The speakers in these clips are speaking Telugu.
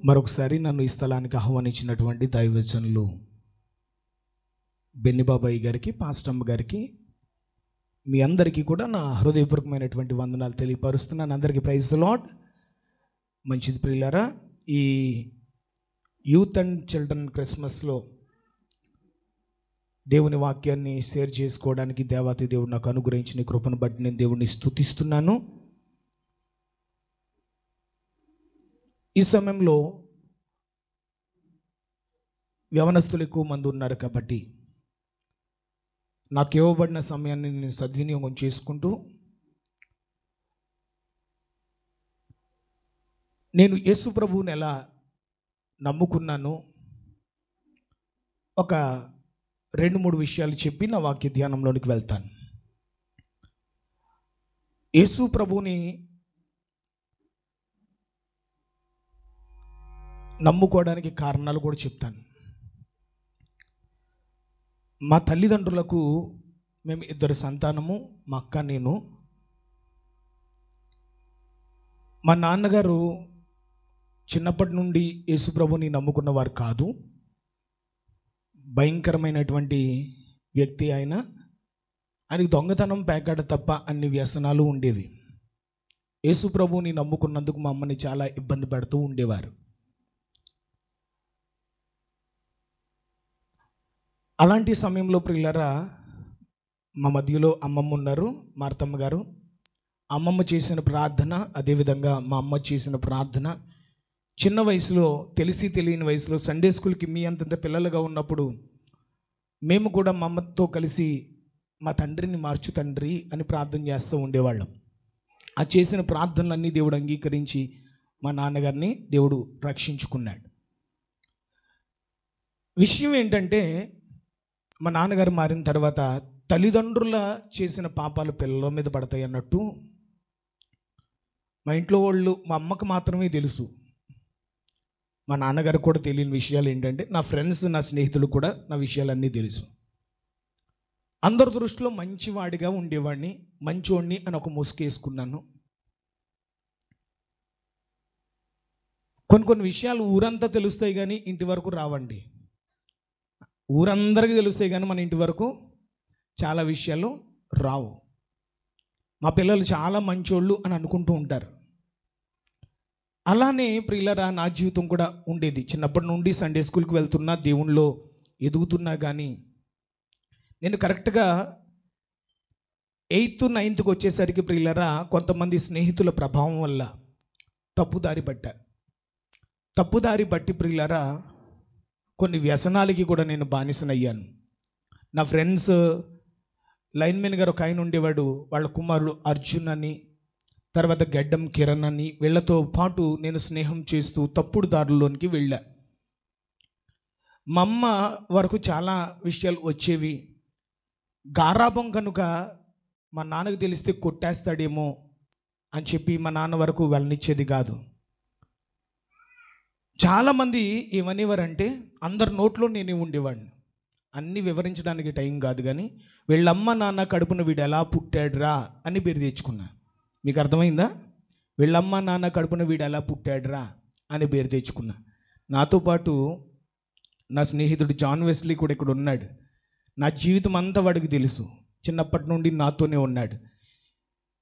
మరొకసారి నన్ను ఈ స్థలానికి ఆహ్వానించినటువంటి దైవజనులు బెన్నిబాబాయి గారికి, పాస్టమ్మ గారికి, మీ అందరికీ కూడా నా హృదయపూర్వకమైనటువంటి వందనాలు తెలియపరుస్తున్నాను. అందరికీ ప్రైజ్ ది లార్డ్. మంచిది ప్రియులారా, ఈ యూత్ అండ్ చిల్డ్రన్ క్రిస్మస్లో దేవుని వాక్యాన్ని షేర్ చేసుకోవడానికి దేవాతి దేవుడు నాకు అనుగ్రహించిన కృపను బట్టి నేను దేవుడిని స్తుతిస్తున్నాను. ఈ సమయంలో యవనస్తులు ఎక్కువ మంది ఉన్నారు కాబట్టి నాకు ఇవ్వబడిన సమయాన్ని నేను సద్వినియోగం చేసుకుంటూ నేను యేసు ప్రభువుని ఎలా నమ్ముకున్నాను ఒక 2-3 విషయాలు చెప్పి నా వాక్య ధ్యానంలోనికి వెళ్తాను. యేసు ప్రభువుని నమ్ముకోవడానికి కారణాలు కూడా చెప్తాను. మా తల్లిదండ్రులకు మేము 2 సంతానము, మా అక్క నేను. మా నాన్నగారు చిన్నప్పటి నుండి యేసుప్రభుని నమ్ముకున్నవారు కాదు. భయంకరమైనటువంటి వ్యక్తి ఆయన. ఆయనకి దొంగతనం, పేకాట తప్ప అన్ని వ్యసనాలు ఉండేవి. యేసుప్రభుని నమ్ముకున్నందుకు మా అమ్మని చాలా ఇబ్బంది పెడుతూ ఉండేవారు. అలాంటి సమయంలో ప్రియులారా, మా మధ్యలో అమ్మమ్మ ఉన్నారు, మార్తమ్మ గారు. అమ్మమ్మ చేసిన ప్రార్థన, అదేవిధంగా మా అమ్మ చేసిన ప్రార్థన, చిన్న వయసులో, తెలిసి తెలియని వయసులో సండే స్కూల్కి మీ అంతంత పిల్లలుగా ఉన్నప్పుడు మేము కూడా మా అమ్మతో కలిసి మా తండ్రిని మార్చు తండ్రి అని ప్రార్థన చేస్తూ ఉండేవాళ్ళం. ఆ చేసిన ప్రార్థనలన్నీ దేవుడు అంగీకరించి మా నాన్నగారిని దేవుడు రక్షించుకున్నాడు. విషయం ఏంటంటే, మా నాన్నగారు మారిన తర్వాత తల్లిదండ్రుల చేసిన పాపాలు పిల్లల మీద పడతాయి అన్నట్టు మా ఇంట్లో వాళ్ళు, మా అమ్మకు మాత్రమే తెలుసు. మా నాన్నగారు కూడా తెలియని విషయాలు ఏంటంటే, నా ఫ్రెండ్స్, నా స్నేహితులు కూడా నా విషయాలన్నీ తెలుసు. అందరి దృష్టిలో మంచివాడిగా ఉండేవాడిని, మంచోడిని అని ఒక ముసుగేసుకున్నాను. కొన్ని విషయాలు ఊరంతా తెలుస్తాయి కానీ ఇంటి వరకు రావండి. ఊరందరికీ తెలుస్తాయి కానీ మన ఇంటి వరకు చాలా విషయాలు రావు. మా పిల్లలు చాలా మంచోళ్ళు అని అనుకుంటూ ఉంటారు. అలానే ప్రియులరా, నా జీవితం కూడా ఉండేది. చిన్నప్పటి నుండి సండే స్కూల్కి వెళ్తున్నా, దేవునిలో ఎదుగుతున్నా, కానీ నేను కరెక్ట్గా 8th 9th వచ్చేసరికి ప్రియులరా, కొంతమంది స్నేహితుల ప్రభావం వల్ల తప్పుదారి బట్టి ప్రియులరా, కొన్ని వ్యసనాలకి కూడా నేను బానిసనయ్యాను. నా ఫ్రెండ్స్, లైన్మెన్ గారు ఒక ఆయన ఉండేవాడు, వాళ్ళ కుమారుడు అర్జున్ అని, తర్వాత గడ్డం కిరణ్ అని, వీళ్ళతో పాటు నేను స్నేహం చేస్తూ తప్పుడు దారుల్లోనికి వెళ్ళా. మా అమ్మ వరకు చాలా విషయాలు వచ్చేవి. గారాబం కనుక మా నాన్నకు తెలిస్తే కొట్టేస్తాడేమో అని చెప్పి మా నాన్న వరకు వెళ్ళనిచ్చేది కాదు. చాలామంది ఏమనేవారంటే, అందరి నోట్లో నేనే ఉండేవాడిని. అన్నీ వివరించడానికి టైం కాదు, కానీ వీళ్ళమ్మ నాన్న కడుపున వీడు ఎలా పుట్టాడురా అని పేరు తెచ్చుకున్నా. మీకు అర్థమైందా? వీళ్ళమ్మ నాన్న కడుపున వీడు ఎలా పుట్టాడురా అని పేరు తెచ్చుకున్నా. నాతో పాటు నా స్నేహితుడు జాన్ వెస్లీ కూడా ఇక్కడ ఉన్నాడు. నా జీవితం అంతా వాడికి తెలుసు, చిన్నప్పటి నుండి నాతోనే ఉన్నాడు.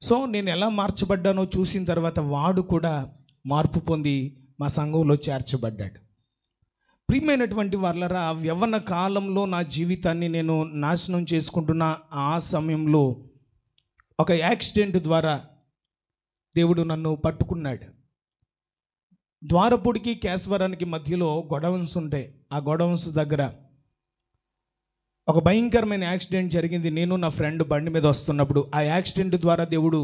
సో నేను ఎలా మార్చబడ్డానో చూసిన తర్వాత వాడు కూడా మార్పు పొంది మా సంఘంలో చేర్చబడ్డాడు. ప్రియమైనటువంటి వాళ్ళరా, యవ్వన కాలంలో నా జీవితాన్ని నేను నాశనం చేసుకుంటున్న ఆ సమయంలో ఒక యాక్సిడెంట్ ద్వారా దేవుడు నన్ను పట్టుకున్నాడు. ద్వారపూడికి కేశవరానికి మధ్యలో గొడవన్స్ ఉంటాయి. ఆ గొడవన్స్ దగ్గర ఒక భయంకరమైన యాక్సిడెంట్ జరిగింది. నేను నా ఫ్రెండ్ బండి మీద వస్తున్నప్పుడు ఆ యాక్సిడెంట్ ద్వారా దేవుడు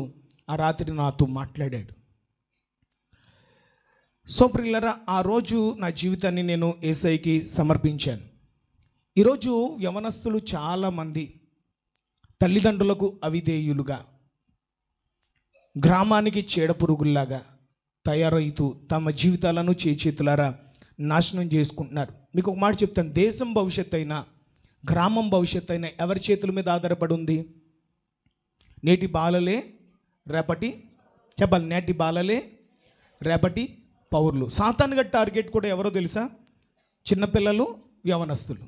ఆ రాత్రి నాతో మాట్లాడాడు. సో ప్రియులారా, ఆ రోజు నా జీవితాన్ని నేను యేసయ్యకి సమర్పించాను. ఈరోజు యవనస్తులు చాలామంది తల్లిదండ్రులకు అవిధేయులుగా, గ్రామానికి చీడపురుగుల్లాగా తయారవుతూ తమ జీవితాలను చేతులారా నాశనం చేసుకుంటున్నారు. మీకు ఒక మాట చెప్తాను, దేశం భవిష్యత్తు అయినా, గ్రామం భవిష్యత్తు అయినా ఎవరి చేతుల మీద ఆధారపడి ఉంది? నేటి బాలలే రేపటి, చెప్పాలి, నేటి బాలలే రేపటి పౌరులు. సాతానుగా టార్గెట్ కూడా ఎవరో తెలుసా? చిన్నపిల్లలు, యవనస్తులు.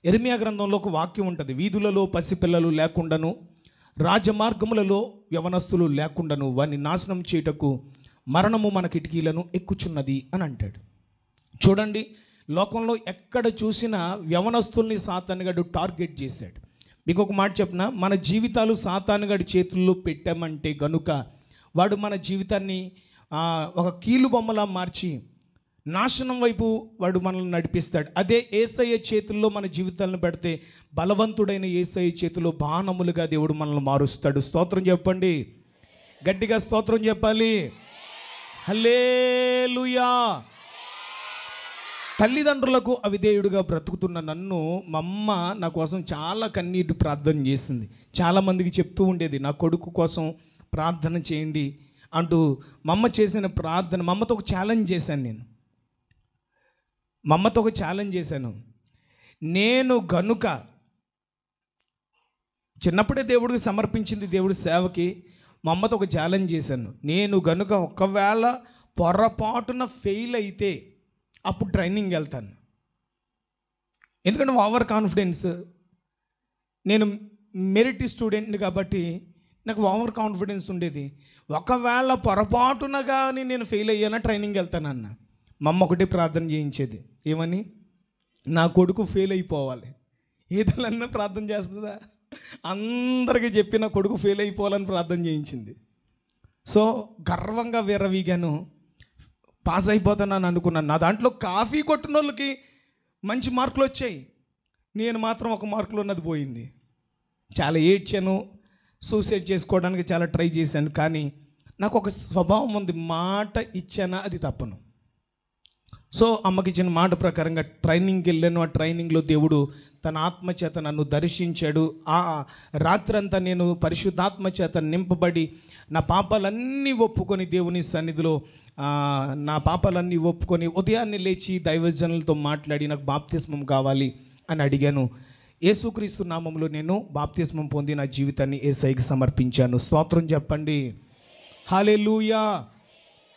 యెరెమీయా గ్రంథంలో ఒక వాక్యం ఉంటుంది, వీధులలో పసిపిల్లలు లేకుండాను, రాజమార్గములలో యవనస్తులు లేకుండాను వారిని నాశనం చేయుటకు మరణము మన కిటికీలను ఎక్కుచున్నది అని అంటాడు. చూడండి, లోకంలో ఎక్కడ చూసినా యవనస్తుల్ని సాతానుగాడు టార్గెట్ చేశాడు. మీకు ఒక మాట చెప్పిన, మన జీవితాలు సాతానుగాడి చేతుల్లో పెట్టామంటే గనుక వాడు మన జీవితాన్ని ఒక కీలు బొమ్మలా మార్చి నాశనం వైపు వాడు మనల్ని నడిపిస్తాడు. అదే యేసయ్య చేతుల్లో మన జీవితాలను పెడితే బలవంతుడైన యేసయ్య చేతిలో బాణములుగా దేవుడు మనల్ని మారుస్తాడు. స్తోత్రం చెప్పండి, గట్టిగా స్తోత్రం చెప్పాలి. హల్లెలూయా. తల్లిదండ్రులకు అవిధేయుడిగా బ్రతుకుతున్న నన్ను మా అమ్మ నా కోసం చాలా కన్నీటి ప్రార్థన చేసింది. చాలామందికి చెప్తూ ఉండేది, నా కొడుకు కోసం ప్రార్థన చేయండి అంటూ. మా అమ్మ చేసిన ప్రార్థన, మా అమ్మతో ఒక ఛాలెంజ్ చేశాను. నేను గనుక చిన్నప్పుడే దేవుడికి సమర్పించింది, దేవుడి సేవకి. మా అమ్మతో ఒక ఛాలెంజ్ చేశాను, నేను గనుక ఒకవేళ పొరపాటున ఫెయిల్ అయితే అప్పుడు ట్రైనింగ్ వెళ్తాను. ఎందుకంటే ఓవర్ కాన్ఫిడెన్స్, నేను మెరిట్ స్టూడెంట్ని కాబట్టి నాకు ఓవర్ కాన్ఫిడెన్స్ ఉండేది. ఒకవేళ పొరపాటున కానీ నేను ఫెయిల్ అయ్యానా ట్రైనింగ్ వెళ్తానన్న. మా అమ్మ ఒకటే ప్రార్థన చేయించేది, ఏమని? నా కొడుకు ఫెయిల్ అయిపోవాలి. ఏదైనా ప్రార్థన చేస్తుందా? అందరికీ చెప్పి నా కొడుకు ఫెయిల్ అయిపోవాలని ప్రార్థన చేయించింది. సో గర్వంగా విర్రవీగాను, పాస్ అయిపోతానని అనుకున్నాను. నా దాంట్లో కాఫీ కొట్టిన వాళ్ళకి మంచి మార్కులు వచ్చాయి, నేను మాత్రం ఒక మార్కులు ఉన్నది పోయింది. చాలా ఏడ్చాను, సూసైడ్ చేసుకోవడానికి చాలా ట్రై చేశాను. కానీ నాకు ఒక స్వభావం ఉంది, మాట ఇచ్చానా అది తప్పను. సో అమ్మకి ఇచ్చిన మాట ప్రకారంగా ట్రైనింగ్కి వెళ్ళాను. ఆ ట్రైనింగ్లో దేవుడు తన ఆత్మచేత నన్ను దర్శించాడు. ఆ రాత్రంతా నేను పరిశుద్ధాత్మ చేత నింపబడి నా పాపాలన్నీ ఒప్పుకొని దేవుని సన్నిధిలో ఉదయాన్నే లేచి దైవజనులతో మాట్లాడి నాకు బాప్తిస్మం కావాలి అని అడిగాను. యేసుక్రీస్తు నామములో నేను బాప్తిస్మం పొంది నా జీవితాన్ని యేసయ్యకి సమర్పించాను. స్తోత్రం చెప్పండి, హల్లెలూయా.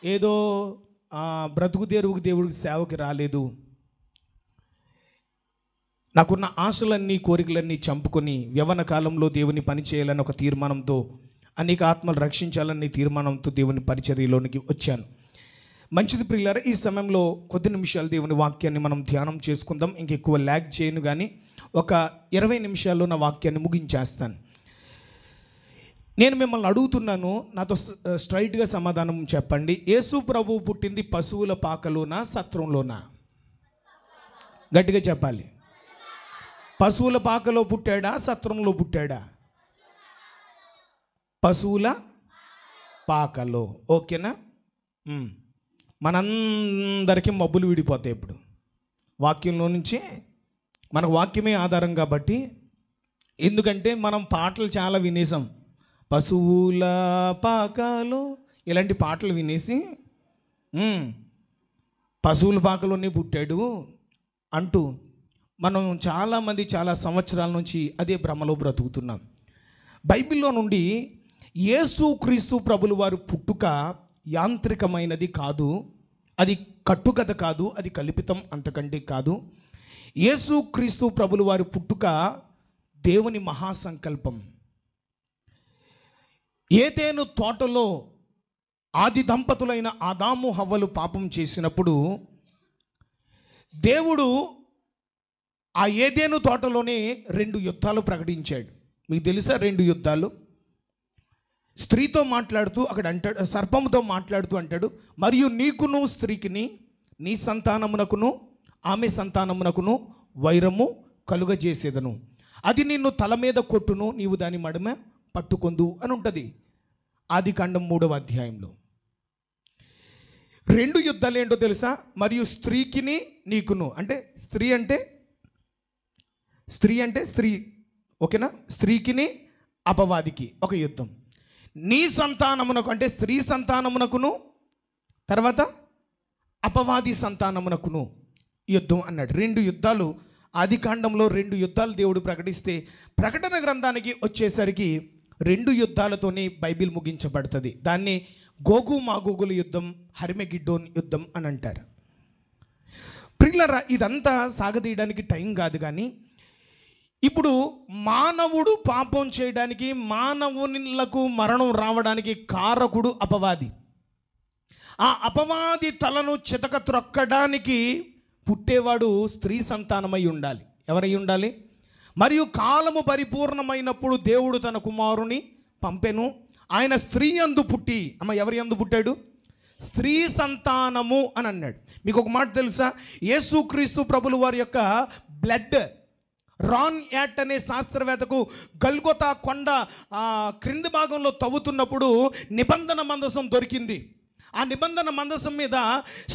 ఏదో బ్రతుకు తెరువుకు దేవుడికి సేవకి రాలేదు. నాకున్న ఆశలన్నీ కోరికలన్నీ చంపుకొని యవ్వన కాలంలో దేవుని పని చేయాలని ఒక తీర్మానంతో, అనేక ఆత్మలు రక్షించాలని తీర్మానంతో దేవుని పరిచర్యలోనికి వచ్చాను. మంచిది ప్రియులారా, ఈ సమయంలో కొద్ది నిమిషాలు దేవుని వాక్యాన్ని మనం ధ్యానం చేసుకుందాం. ఇంకెక్కువ ల్యాగ్ చేయను, కానీ ఒక 20 నిమిషాల్లో నా వాక్యాన్ని ముగించేస్తాను. నేను మిమ్మల్ని అడుగుతున్నాను, నాతో స్ట్రైట్గా సమాధానం చెప్పండి. యేసు ప్రభువు పుట్టింది పశువుల పాకలోనా, సత్రంలోనా? గట్టిగా చెప్పాలి. పశువుల పాకలో పుట్టాడా, సత్రంలో పుట్టాడా? పశువుల పాకలో. ఓకేనా? మనందరికీ మబ్బులు విడిపోతాయి ఇప్పుడు వాక్యంలో నుంచి. మనకు వాక్యమే ఆధారం కాబట్టి. ఎందుకంటే మనం పాటలు చాలా వినేసాం, పశువుల పాకలో ఇలాంటి పాటలు వినేసి పశువుల పాకలోనే పుట్టాడు అంటూ మనం చాలామంది చాలా సంవత్సరాల నుంచి అదే భ్రమలో బ్రతుకుతున్నాం. బైబిల్లో నుండి యేసుక్రీస్తు ప్రభుల వారు పుట్టుక యాంత్రికమైనది కాదు, అది కట్టుకథ కాదు, అది కల్పితం అంతకంటే కాదు. యేసుక్రీస్తు ప్రభుల వారి పుట్టుక దేవుని మహాసంకల్పం. ఏదెను తోటలో ఆది దంపతులైన ఆదాము హవ్వలు పాపం చేసినప్పుడు దేవుడు ఆ ఏదెను తోటలోనే 2 యుద్ధాలు ప్రకటించాడు. మీకు తెలుసా 2 యుద్ధాలు? స్త్రీతో మాట్లాడుతూ అక్కడ అంటాడు, సర్పముతో మాట్లాడుతూ అంటాడు, మరియు నీకును స్త్రీకిని, నీ సంతానమునకును ఆమె సంతానమునకును వైరము కలుగజేసేదను, అది నిన్ను తల మీద కొట్టును, నీవు దాని మడమ పట్టుకొందు అని ఉంటుంది ఆదికాండం 3వ అధ్యాయంలో. 2 యుద్ధాలు ఏంటో తెలుసా? మరియు స్త్రీకిని నీకును, అంటే స్త్రీ అంటే స్త్రీ, ఓకేనా? స్త్రీకిని అపవాదికి ఒక యుద్ధం. నీ సంతానమునకు అంటే స్త్రీ సంతానమునకును, తర్వాత అపవాది సంతానమునకును యుద్ధం అన్నాడు. 2 యుద్ధాలు ఆదికాండంలో 2 యుద్ధాలు దేవుడు ప్రకటిస్తే, ప్రకటన గ్రంథానికి వచ్చేసరికి 2 యుద్ధాలతోనే బైబిల్ ముగించబడుతుంది. దాన్ని గోగు మాగోగుల యుద్ధం, హర్మెగిడ్డోన్ యుద్ధం అని అంటారు. ప్రియులారా, ఇదంతా సాగదీయడానికి టైం కాదు. కానీ ఇప్పుడు మానవుడు పాపం చేయడానికి, మానవులకు మరణం రావడానికి కారకుడు అపవాది. ఆ అపవాది తలను చితక త్రొక్కడానికి పుట్టేవాడు స్త్రీ సంతానమై ఉండాలి. ఎవరై ఉండాలి? మరియు కాలము పరిపూర్ణమైనప్పుడు దేవుడు తన కుమారుని పంపెను. ఆయన స్త్రీ యందు పుట్టి, ఎవరి యందు పుట్టాడు? స్త్రీ సంతానము అని అన్నాడు. మీకు ఒక మాట తెలుసా? యేసుక్రీస్తు ప్రభుల వారి యొక్క బ్లడ్ రాన్ యాట్ అనే శాస్త్రవేత్తకు గల్గొతా కొండ క్రింది భాగంలో తవ్వుతున్నప్పుడు నిబంధన మందసం దొరికింది. ఆ నిబంధన మందసం మీద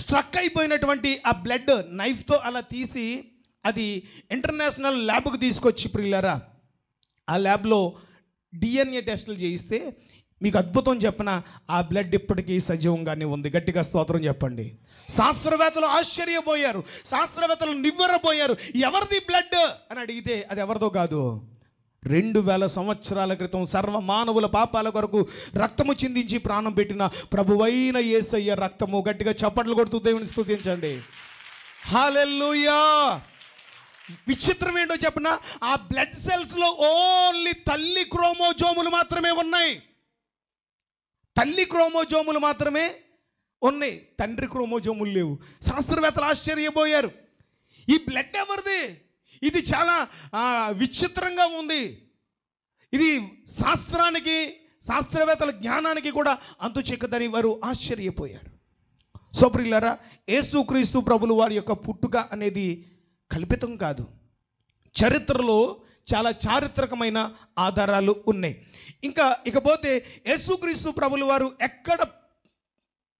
స్ట్రక్ అయిపోయినటువంటి ఆ బ్లడ్ నైఫ్తో అలా తీసి అది ఇంటర్నేషనల్ ల్యాబ్కు తీసుకొచ్చి, ప్రియులారా, ఆ ల్యాబ్లో DNA టెస్టులు చేయిస్తే మీకు అద్భుతం చెప్పిన, ఆ బ్లడ్ ఇప్పటికీ సజీవంగానే ఉంది. గట్టిగా స్తోత్రం చెప్పండి. శాస్త్రవేత్తలు ఆశ్చర్యపోయారు, శాస్త్రవేత్తలు నివ్వెరపోయారు. ఎవరిది బ్లడ్ అని అడిగితే అది ఎవరిదో కాదు, 2000 సంవత్సరాల క్రితం సర్వ మానవుల పాపాల కొరకు రక్తము చిందించి ప్రాణం పెట్టిన ప్రభువైన యేసయ్య రక్తము. గట్టిగా చప్పట్లు కొడుతూ దేవుని స్తుతించండి. హల్లెలూయా. విచిత్రం ఏంటో చెప్పిన, ఆ బ్లడ్ సెల్స్లో ఓన్లీ తల్లి క్రోమోజోములు మాత్రమే ఉన్నాయి. తల్లి క్రోమోజోములు మాత్రమే ఉన్నాయి, తండ్రి క్రోమోజోములు లేవు. శాస్త్రవేత్తలు ఆశ్చర్యపోయారు. ఈ బ్లడ్ ఎవరిది? ఇది చాలా విచిత్రంగా ఉంది. ఇది శాస్త్రానికి, శాస్త్రవేత్తల జ్ఞానానికి కూడా అంతు చిక్కదని వారు ఆశ్చర్యపోయారు. సో ప్రియులారా, యేసుక్రీస్తు ప్రభులు వారి యొక్క పుట్టుక అనేది కల్పితం కాదు. చరిత్రలో చాలా చారిత్రకమైన ఆధారాలు ఉన్నాయి. ఇకపోతే యేసుక్రీస్తు ప్రభులు వారు ఎక్కడ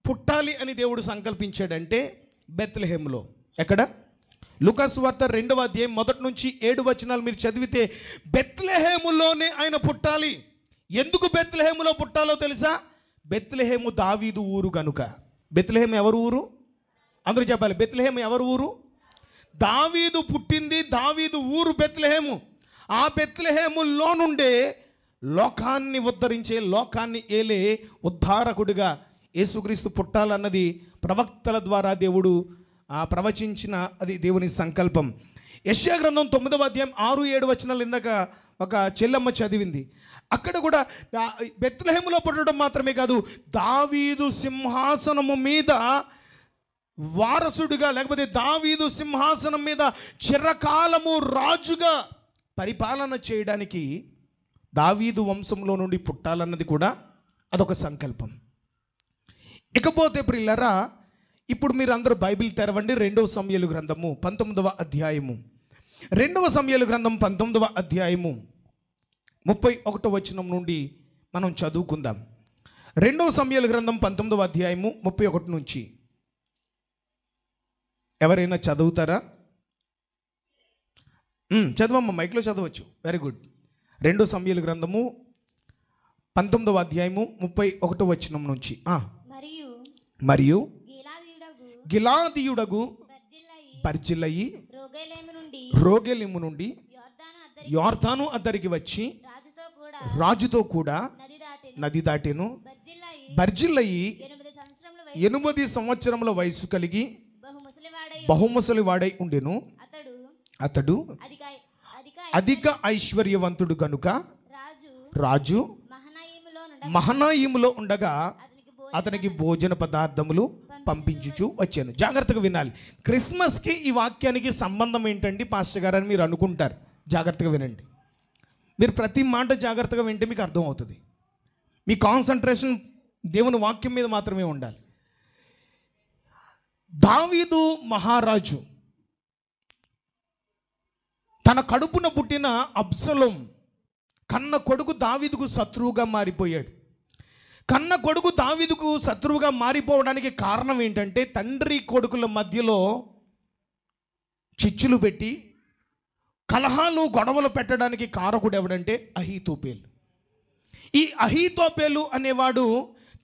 పుట్టాలి అని దేవుడు సంకల్పించాడంటే బెత్లెహేములో. ఎక్కడ? లూకాసు వార్త 2వ అధ్యాయం 1 నుంచి 7 వచనాలు మీరు చదివితే బెత్లెహేములోనే ఆయన పుట్టాలి. ఎందుకు బెత్లెహేములో పుట్టాలో తెలుసా? బెత్లెహేము దావీదు ఊరు కనుక. బెత్లెహేము ఎవరు ఊరు? అందరూ చెప్పాలి. బెత్లెహేము ఎవరు ఊరు? దావీదు పుట్టింది, దావీదు ఊరు బెత్లెహేము. ఆ బెత్లెహేములో నుండే లోకాన్ని ఉద్ధరించే, లోకాన్ని ఏలే ఉద్ధారకుడిగా యేసుక్రీస్తు పుట్టాలన్నది ప్రవక్తల ద్వారా దేవుడు ప్రవచించిన, అది దేవుని సంకల్పం. యెషయా గ్రంథం 9వ అధ్యాయం 6-7 వచనాలు ఇందాక ఒక చెల్లమ్మ చదివింది. అక్కడ కూడా బెత్లెహేములో పుట్టడం మాత్రమే కాదు, దావీదు సింహాసనము మీద వారసుడిగా, లేకపోతే దావీదు సింహాసనం మీద చిరకాలము రాజుగా పరిపాలన చేయడానికి దావీదు వంశంలో నుండి పుట్టాలన్నది కూడా అదొక సంకల్పం. ఇకపోతే ప్రియులారా, ఇప్పుడు మీరు అందరూ బైబిల్ తెరవండి. 2వ సమూయేలు గ్రంథము 19వ అధ్యాయము. 2వ సమూయేలు గ్రంథం 19వ అధ్యాయము 31వ వచనం నుండి మనం చదువుకుందాం. 2వ సమూయేలు గ్రంథం 19వ అధ్యాయము 31 నుంచి. ఎవరైనా చదువుతారా? చదవమ్మ, మైక్లో చదవచ్చు. Very good. 2వ సమూయేలు గ్రంథము 19వ అధ్యాయము 31వ వచనం నుంచి. మరియు గిలాదీయుడగు బర్జిల్లయి రోగెలిము నుండి యొర్దాను అద్దరికి వచ్చి రాజుతో కూడా నది దాటెను. బర్జిల్లయి 8 సంవత్సరముల వయసు కలిగి బహుముసలి వాడై ఉండెను. అతడు అధిక ఐశ్వర్యవంతుడు కనుక రాజు మహనాయిములో ఉండగా అతనికి భోజన పదార్థములు పంపించుచు వచ్చాను. జాగ్రత్తగా వినాలి. క్రిస్మస్కి ఈ వాక్యానికి సంబంధం ఏంటండి పాస్టర్ గారు అని మీరు అనుకుంటారు. జాగ్రత్తగా వినండి. మీరు ప్రతి మాట జాగ్రత్తగా వింటే మీకు అర్థమవుతుంది. మీ కాన్సన్ట్రేషన్ దేవుని వాక్యం మీద మాత్రమే ఉండాలి. దావీదు మహారాజు తన కడుపున పుట్టిన అబ్సలోం కన్న కొడుకు దావీదుకు శత్రువుగా మారిపోయాడు. కన్న కొడుకు దావీదుకు శత్రువుగా మారిపోవడానికి కారణం ఏంటంటే, తండ్రి కొడుకుల మధ్యలో చిచ్చులు పెట్టి కలహాలు గొడవలు పెట్టడానికి కారకుడు ఎవడంటే అహీతోపేలు. ఈ అహీతోపేలు అనేవాడు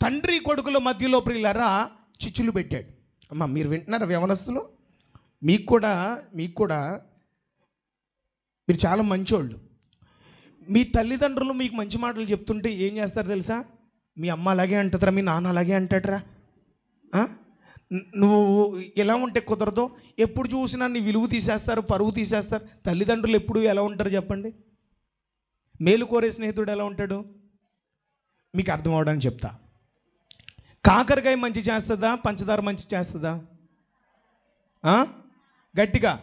తండ్రి కొడుకుల మధ్యలో ప్రియులారా చిచ్చులు పెట్టాడు. అమ్మ, మీరు వింటున్నారా యవనస్తులు? మీకు కూడా మీరు చాలా మంచోళ్ళు. మీ తల్లిదండ్రులు మీకు మంచి మాటలు చెప్తుంటే ఏం చేస్తారు తెలుసా? మీ అమ్మ అలాగే అంటుందిరా, మీ నాన్న అలాగే అంటాడురా, నువ్వు ఎలా ఉంటే కుదరదో, ఎప్పుడు చూసినా నీ విలువ తీసేస్తారు, పరువు తీసేస్తారు. తల్లిదండ్రులు ఎప్పుడు ఎలా ఉంటారు చెప్పండి? మేలు కోరే స్నేహితుడు ఎలా ఉంటాడు? మీకు అర్థం అవడానికి చెప్తా. కాకరకాయ మంచి చేస్తుందా, పంచదార మంచి చేస్తుందా? గట్టిగా,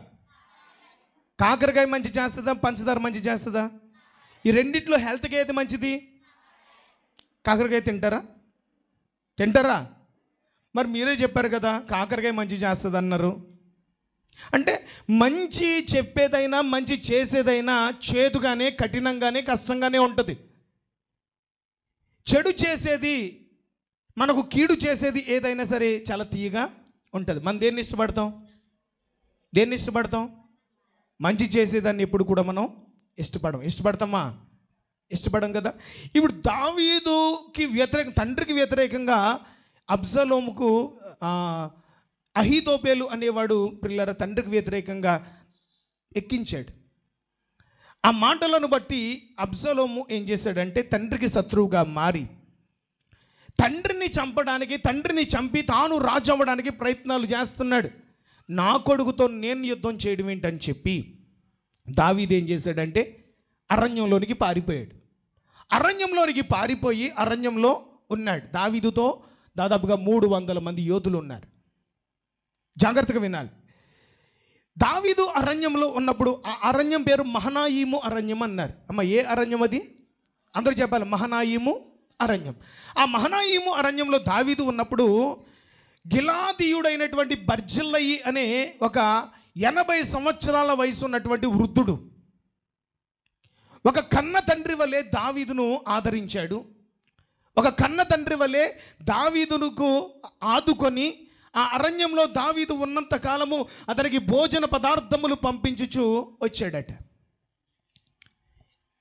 కాకరకాయ మంచి చేస్తుందా, పంచదార మంచి చేస్తుందా? ఈ రెండిట్లో హెల్త్కి ఏది మంచిది? కాకరకాయ తింటారా? మరి మీరే చెప్పారు కదా కాకరకాయ మంచి చేస్తుంది అన్నారు. అంటే మంచి చెప్పేదైనా మంచి చేసేదైనా చేదుగానే, కఠినంగానే, కష్టంగానే ఉంటుంది. చెడు చేసేది, మనకు కీడు చేసేది ఏదైనా సరే చాలా తీయగా ఉంటుంది. మనం దేన్ని ఇష్టపడతాం? మంచి చేసేదాన్ని ఎప్పుడు కూడా మనం ఇష్టపడం కదా. ఇప్పుడు దావీదుకి తండ్రికి వ్యతిరేకంగా అబ్షలోముకు అహీతోపెలు అనేవాడు పిల్లల తండ్రికి వ్యతిరేకంగా ఎక్కించాడు. ఆ మాటలను బట్టి అబ్షలోము ఏం చేశాడంటే తండ్రికి శత్రువుగా మారి తండ్రిని చంపడానికి, తండ్రిని చంపి తాను రాజు అవ్వడానికి ప్రయత్నాలు చేస్తున్నాడు. నా కొడుకుతో నేను యుద్ధం చేయడం ఏంటని చెప్పి దావీదు ఏం చేశాడంటే అరణ్యంలోనికి పారిపోయి అరణ్యంలో ఉన్నాడు. దావీదుతో దాదాపుగా 300 మంది యోధులు ఉన్నారు. జాగ్రత్తగా వినాలి. దావీదు అరణ్యంలో ఉన్నప్పుడు ఆ అరణ్యం పేరు మహనాయీము అరణ్యం అన్నారు. అమ్మ, ఏ అరణ్యం అది? అందరూ చెప్పాలి. మహనాయీము అరణ్యం. ఆ మహనాయీము అరణ్యంలో దావీదు ఉన్నప్పుడు గిలాదీయుడైనటువంటి బర్జిల్లయి అనే ఒక 80 సంవత్సరాల వయసు ఉన్నటువంటి వృద్ధుడు ఒక కన్న తండ్రి వలె దావీదును ఆదరించాడు. ఒక కన్న తండ్రి వలె దావీదునుకు ఆదుకొని ఆ అరణ్యంలో దావీదు ఉన్నంత కాలము అతనికి భోజన పదార్థములు పంపించుచు వచ్చాడట.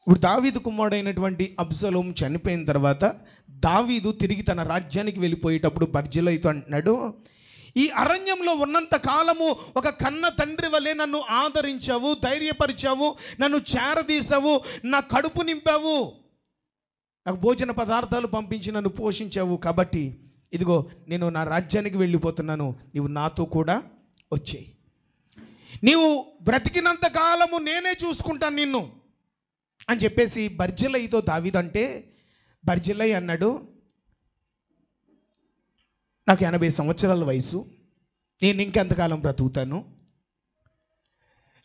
ఇప్పుడు దావీదు కుమారుడైనటువంటి అబ్షలోము చనిపోయిన తర్వాత దావీదు తిరిగి తన రాజ్యానికి వెళ్ళిపోయేటప్పుడు బర్జిల్లయితో అంటున్నాడు, ఈ అరణ్యంలో ఉన్నంత కాలము ఒక కన్న తండ్రి వలె నన్ను ఆదరించావు, ధైర్యపరిచావు, నన్ను చేరదీసావు, నా కడుపు నింపావు, నాకు భోజన పదార్థాలు పంపించి నన్ను పోషించావు. కాబట్టి ఇదిగో నేను నా రాజ్యానికి వెళ్ళిపోతున్నాను, నీవు నాతో కూడా వచ్చేయి, నీవు బ్రతికినంత కాలము నేనే చూసుకుంటాను నిన్ను అని చెప్పేసి బర్జిల్లయితో దావీదు అంటే, బర్జిల్లయి అన్నాడు, నాకు 80 సంవత్సరాల వయసు, నేను ఇంకెంతకాలం బ్రతుకుతాను,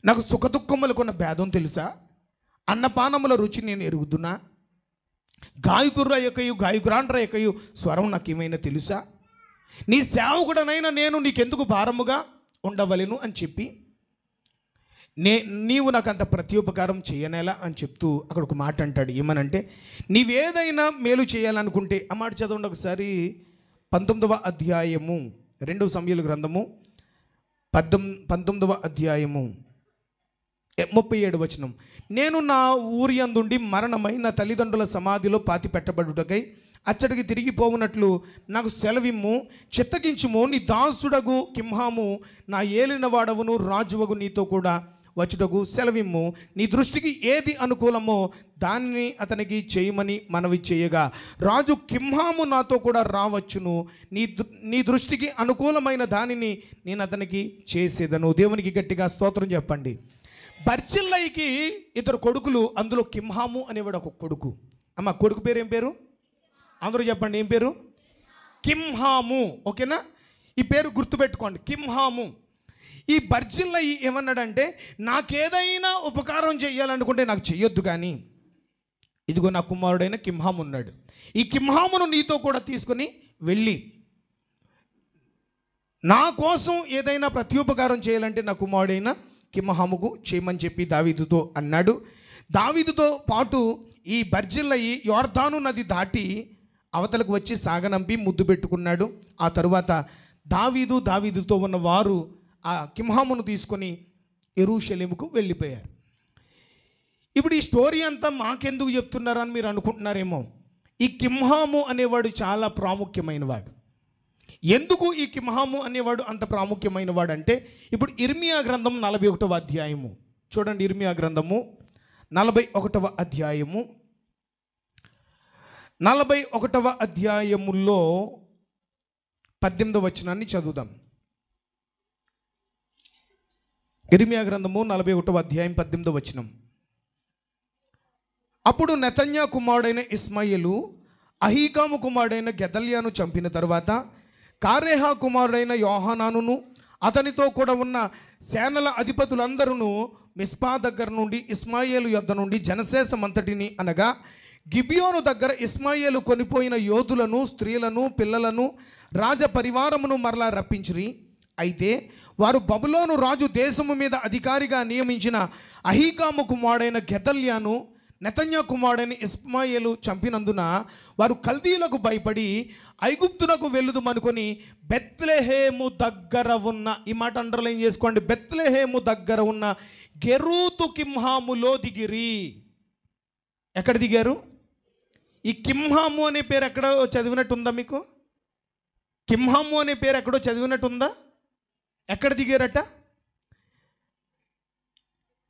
నాకు సుఖదుఖములకున్న భేదం తెలుసా, అన్నపానముల రుచి నేను ఎరుగుతున్నా, గాయకుర్ర యొక్కయు గాయకురాండ్ర యొక్కయు స్వరం నాకు ఏమైనా తెలుసా, నీ సేవకుడనైనా నేను నీకెందుకు భారముగా ఉండవలెను అని చెప్పి నీవు నాకు అంత ప్రత్యుపకారం చేయనేలా అని చెప్తూ అక్కడ ఒక మాట అంటాడు. ఏమనంటే, నీవేదైనా మేలు చేయాలనుకుంటే, ఆ మాట చదవండి ఒకసారి. 19వ అధ్యాయము 2 సమూయేలు గ్రంథము 19వ అధ్యాయము 37 వచనం. నేను నా ఊరి యందుండి మరణమై నా తల్లిదండ్రుల సమాధిలో పాతి పెట్టబడుటకై అచ్చడికి తిరిగిపోవునట్లు నాకు సెలవిమ్ము, చిత్తగించుము, నీ దాసుడగు కింహాము నా ఏలినవాడవును రాజువగు నీతో కూడా వచ్చుటకు సెలవిమ్ము, నీ దృష్టికి ఏది అనుకూలమో దానిని అతనికి చేయమని మనవి చేయగా రాజు కింహాము నాతో కూడా రావచ్చును, నీ దృష్టికి అనుకూలమైన దానిని నేను అతనికి చేసేదను. దేవునికి గట్టిగా స్తోత్రం చెప్పండి. బర్జిల్లయికి 2 కొడుకులు, అందులో కింహాము అనేవాడు ఒక కొడుకు. అమ్మ, కొడుకు పేరు ఏం పేరు? అందరూ చెప్పండి, ఏం పేరు? కింహాము. ఓకేనా? ఈ పేరు గుర్తుపెట్టుకోండి, కింహాము. ఈ బర్జిల్లయి ఏమన్నాడంటే, నాకేదైనా ఉపకారం చేయాలనుకుంటే నాకు చెయ్యొద్దు, కానీ ఇదిగో నా కుమారుడైన కింహాము ఉన్నాడు, ఈ కింహామును నీతో కూడా తీసుకొని వెళ్ళి నా కోసం ఏదైనా ప్రత్యుపకారం చేయాలంటే నా కుమారుడైన కింహాముకు చేయమని చెప్పి దావీదుతో అన్నాడు. దావీదుతో పాటు ఈ బర్జిల్లయి యొర్దాను నది దాటి అవతలకు వచ్చి సాగనంపి ముద్దు పెట్టుకున్నాడు. ఆ తరువాత దావీదుతో ఉన్న వారు ఆ కింహామును తీసుకొని యెరూషలేముకు వెళ్ళిపోయారు. ఇప్పుడు ఈ స్టోరీ అంతా మాకెందుకు చెప్తున్నారని మీరు అనుకుంటున్నారేమో. ఈ కింహాము అనేవాడు చాలా ప్రాముఖ్యమైన వాడు. ఎందుకు ఈ కింహాము అనేవాడు అంత ప్రాముఖ్యమైన వాడు అంటే, ఇప్పుడు ఇర్మియా గ్రంథం 41వ అధ్యాయము చూడండి. ఇర్మియా గ్రంథము 41వ అధ్యాయము 41వ అధ్యాయములో 18వ వచనాన్ని చదువుదాం. ఇర్మియా గ్రంథము 41వ అధ్యాయం 18వ వచనం. అప్పుడు నెతన్యా కుమారుడైన ఇష్మాయేలు అహీకాము కుమారుడైన గెదల్యాను చంపిన తరువాత కారేహా కుమారుడైన యోహానానును అతనితో కూడా ఉన్న సేనల అధిపతులందరూ మిస్పా దగ్గర నుండి ఇష్మాయేలు యొద్ద నుండి జనశేషమంతటిని అనగా గిబియోను దగ్గర ఇష్మాయేలు కొనిపోయిన యోధులను, స్త్రీలను, పిల్లలను, రాజ పరివారమును మరలా రప్పించిరి. అయితే వారు బబులోను రాజు దేశము మీద అధికారిగా నియమించిన అహీకాము కుమారుడైన గెదల్యాను నెతన్యా కుమారుడైన ఇష్మాయేలు చంపినందున వారు కల్దీలకు భయపడి ఐగుప్తునకు వెళ్ళుదుమనుకొని బెత్లెహేము దగ్గర ఉన్న, ఈ మాట అండర్లైన్ చేసుకోండి, బెత్లెహేము దగ్గర ఉన్న గెరూతు కింహాములో దిగిరి. ఎక్కడ దిగారు? ఈ కింహాము అనే పేరు ఎక్కడో చదివినట్టుందా మీకు? కింహాము అనే పేరు ఎక్కడో చదివినట్టుందా? ఎక్కడ దిగారట?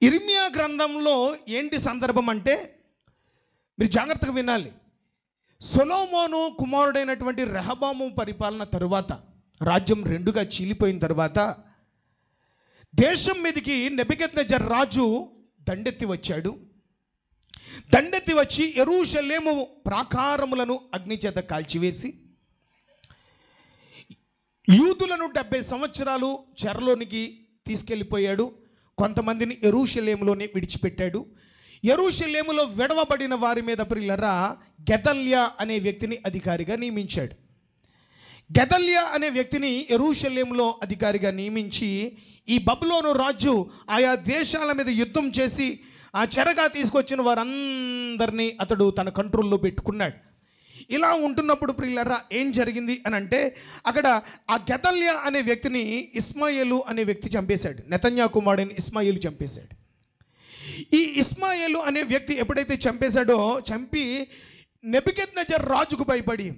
ఇర్మియా గ్రంథంలో ఏంటి సందర్భం అంటే మీరు జాగ్రత్తగా వినాలి. సొలొమోను కుమారుడైనటువంటి రెహబాము పరిపాలన తరువాత, రాజ్యం రెండుగా చీలిపోయిన తర్వాత దేశం మీదకి నెబుకద్నెజర్ రాజు దండెత్తి వచ్చాడు. దండెత్తి వచ్చి యెరూషలేము ప్రాకారములను అగ్నిచేత కాల్చివేసి యూదులను 70 సంవత్సరాలు చెరలోనికి తీసుకెళ్ళిపోయాడు. కొంతమందిని యెరూషలేములోనే విడిచిపెట్టాడు. యెరూషలేములో విడవబడిన వారి మీద ప్రియులారా గెదల్యా అనే వ్యక్తిని అధికారిగా నియమించాడు. గెదల్యా అనే వ్యక్తిని యెరూషలేములో అధికారిగా నియమించి ఈ బబులోను రాజు ఆయా దేశాల మీద యుద్ధం చేసి ఆ చెరగా తీసుకొచ్చిన వారందరినీ అతడు తన కంట్రోల్లో పెట్టుకున్నాడు. ఇలా ఉంటున్నప్పుడు ప్రియులారా ఏం జరిగింది అని అంటే అక్కడ ఆ గెదల్యా అనే వ్యక్తిని ఇష్మాయేలు అనే వ్యక్తి చంపేశాడు. నెతన్యా కుమారుడైన ఇష్మాయేలు చంపేశాడు. ఈ ఇష్మాయేలు అనే వ్యక్తి ఎప్పుడైతే చంపేశాడో, చంపి నెబుకద్నెజర్ రాజుకు భయపడి,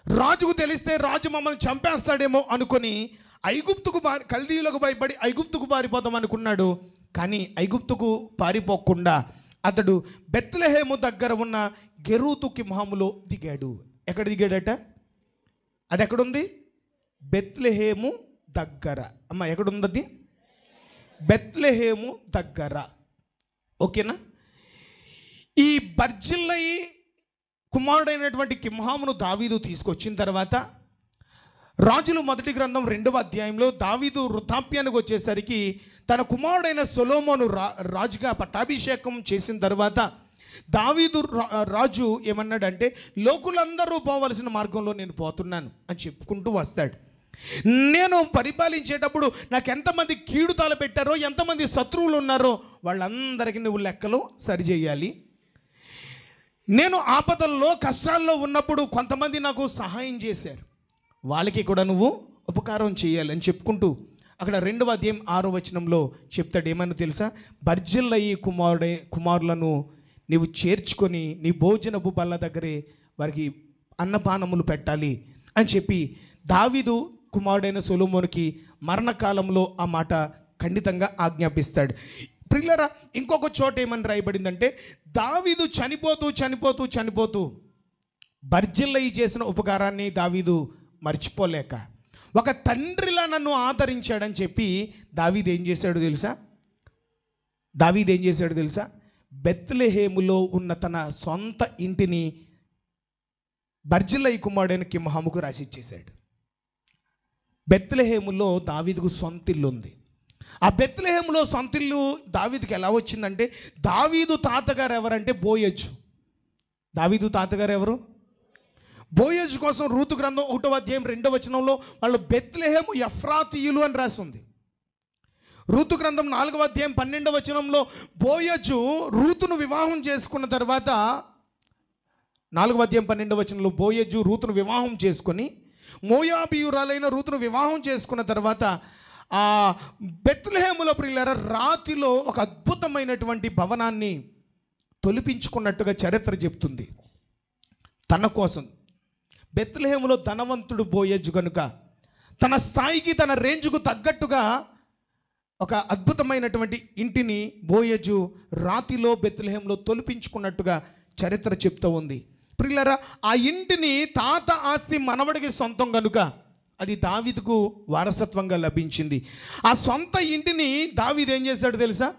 రాజుకు తెలిస్తే రాజు మమ్మల్ని చంపేస్తాడేమో అనుకొని కల్దీయులకు భయపడి ఐగుప్తుకు పారిపోదాం అనుకున్నాడు. కానీ ఐగుప్తుకు పారిపోకుండా అతడు బెత్లెహేము దగ్గర ఉన్న గెరూతు కింహాములో దిగాడు. ఎక్కడ దిగాడట? అది ఎక్కడుంది? బెత్లెహేము దగ్గర. అమ్మ ఎక్కడుంది అది? బెత్లెహేము దగ్గర. ఓకేనా? ఈ బర్జిల్లయి కుమారుడైనటువంటి కింహామును దావీదు తీసుకొచ్చిన తర్వాత రాజుల మొదటి గ్రంథం 2వ అధ్యాయంలో దావీదు వృద్ధాప్యానికి వచ్చేసరికి తన కుమారుడైన సొలొమోను రాజుగా పట్టాభిషేకం చేసిన తర్వాత దావీదు రాజు ఏమన్నాడంటే, లోకులందరూ పోవలసిన మార్గంలో నేను పోతున్నాను అని చెప్పుకుంటూ వస్తాడు. నేను పరిపాలించేటప్పుడు నాకు ఎంతమంది కీడు తలపెట్టారో, ఎంతమంది శత్రువులు ఉన్నారో వాళ్ళందరికీ నువ్వు లెక్కలు సరిచేయాలి. నేను ఆపదల్లో కష్టాల్లో ఉన్నప్పుడు కొంతమంది నాకు సహాయం చేశారు, వాళ్ళకి కూడా నువ్వు ఉపకారం చేయాలి అని చెప్పుకుంటూ అక్కడ 2వ అధ్యాయం 6వ వచనంలో చెప్తాడు. ఏమని తెలుసా? బర్జిల్లయి కుమారులను నీవు చేర్చుకొని నీ భోజనపు బల్ల దగ్గరే వారికి అన్నపానములు పెట్టాలి అని చెప్పి దావీదు కుమారుడైన సొలొమోనుకి మరణకాలంలో ఆ మాట ఖండితంగా ఆజ్ఞాపిస్తాడు. ప్రియులారా ఇంకొక చోట ఏమని రాయబడిందంటే, దావీదు చనిపోతూ బర్జిల్లయి చేసిన ఉపకారాన్ని దావీదు మర్చిపోలేక ఒక తండ్రిలా నన్ను ఆదరించాడని చెప్పి దావీదు ఏం చేశాడో తెలుసా? బెత్లెహేములో ఉన్న తన సొంత ఇంటిని బర్జిల్లయి కుమారుడైన కింహాముకు రాసిచ్చేశాడు. బెత్లెహేములో దావీదుకు సొంత ఇల్లు ఉంది. ఆ బెత్లెహేములో సొంత ఇల్లు దావీదుకి ఎలా వచ్చిందంటే, దావీదు తాతగారు ఎవరంటే బోయజు. దావీదు తాతగారు ఎవరు? బోయజు కోసం రూతు గ్రంథం 1వ అధ్యాయం 2వ వచనంలో వాళ్ళు బెత్లెహేము ఎఫ్రాతీయులు అని రాస్తుంది. రూతు గ్రంథం 4వ అధ్యాయం 12వ వచనంలో బోయజు రూతును వివాహం చేసుకున్న తర్వాత, 4వ అధ్యాయం 12వ వచనంలో బోయజు రూతును వివాహం చేసుకొని మోయాబీయురాలైన రూతును వివాహం చేసుకున్న తర్వాత ఆ బెత్లెహేములో ప్రియులారా రాతిలో ఒక అద్భుతమైనటువంటి భవనాన్ని తొలిపించుకున్నట్టుగా చరిత్ర చెప్తుంది. తన కోసం బెత్లెహేములో ధనవంతుడు బోయజు కనుక తన స్థాయికి తన రేంజ్కు తగ్గట్టుగా ఒక అద్భుతమైనటువంటి ఇంటిని బోయజు రాతిలో బెత్లెహేంలో తొలిపించుకున్నట్టుగా చరిత్ర చెప్తూ ఉంది. ప్రియులారా, ఆ ఇంటిని తాత ఆస్తి మనవడికి సొంతం కనుక అది దావీదుకు వారసత్వంగా లభించింది. ఆ సొంత ఇంటిని దావీదు ఏం చేశాడు తెలుసా?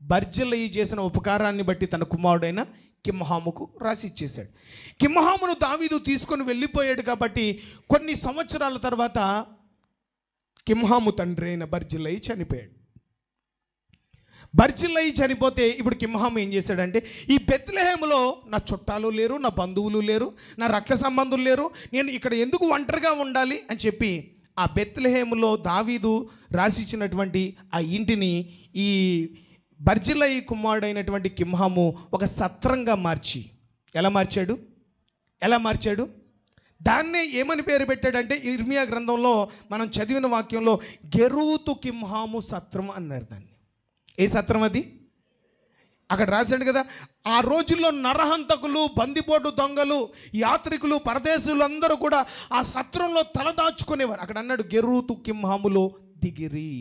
బర్జిల్లయి చేసిన ఉపకారాన్ని బట్టి తన కుమారుడైన కిమ్హాముకు రాసి ఇచ్చేశాడు. కిమ్హామును దావీదు తీసుకొని వెళ్ళిపోయాడు కాబట్టి కొన్ని సంవత్సరాల తర్వాత కిమ్హాము తండ్రి అయిన బర్జిల్లయి చనిపోయాడు. బర్జిల్లయి చనిపోతే ఇప్పుడు కిమ్హాము ఏం చేశాడంటే, ఈ బెత్లెహేములో నా చుట్టాలు లేరు, నా బంధువులు లేరు, నా రక్త సంబంధులు లేరు, నేను ఇక్కడ ఎందుకు ఒంటరిగా ఉండాలి అని చెప్పి ఆ బెత్లెహేములో దావీదు రాసిచ్చినటువంటి ఆ ఇంటిని ఈ బర్జిల్లయి కుమారుడైనటువంటి కిమ్హాము ఒక సత్రంగా మార్చి ఎలా మార్చాడు? దాన్నే ఏమని పేరు పెట్టాడంటే, ఇర్మియా గ్రంథంలో మనం చదివిన వాక్యంలో గెరూతు కిమ్హాము సత్రం అన్నారు దాన్ని. ఏ సత్రం అది? అక్కడ రాశాడు కదా, ఆ రోజుల్లో నరహంతకులు, బందిపోటు దొంగలు, యాత్రికులు, పరదేశులు అందరూ కూడా ఆ సత్రంలో తలదాచుకునేవారు. అక్కడ అన్నాడు గెరూతు కిమ్హాములో దిగిరి.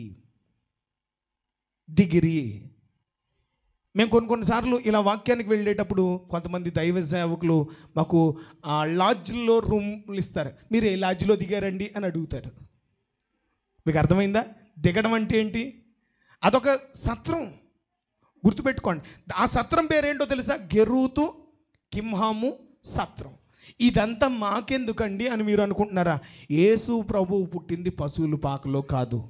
మేము కొన్నిసార్లు ఇలా వాక్యానికి వెళ్ళేటప్పుడు కొంతమంది దైవ సేవకులు మాకు లాడ్జ్లో రూమ్లు ఇస్తారు. మీరు ఏ లాడ్జ్లో దిగారండి అని అడుగుతారు. మీకు అర్థమైందా? దిగడం అంటే ఏంటి? అదొక సత్రం, గుర్తుపెట్టుకోండి. ఆ సత్రం పేరేంటో తెలుసా? గెరూతు కిమ్హాము సత్రం. ఇదంతా మాకెందుకండి అని మీరు అనుకుంటున్నారా? యేసు ప్రభువు పుట్టింది పశువుల పాకలో కాదు.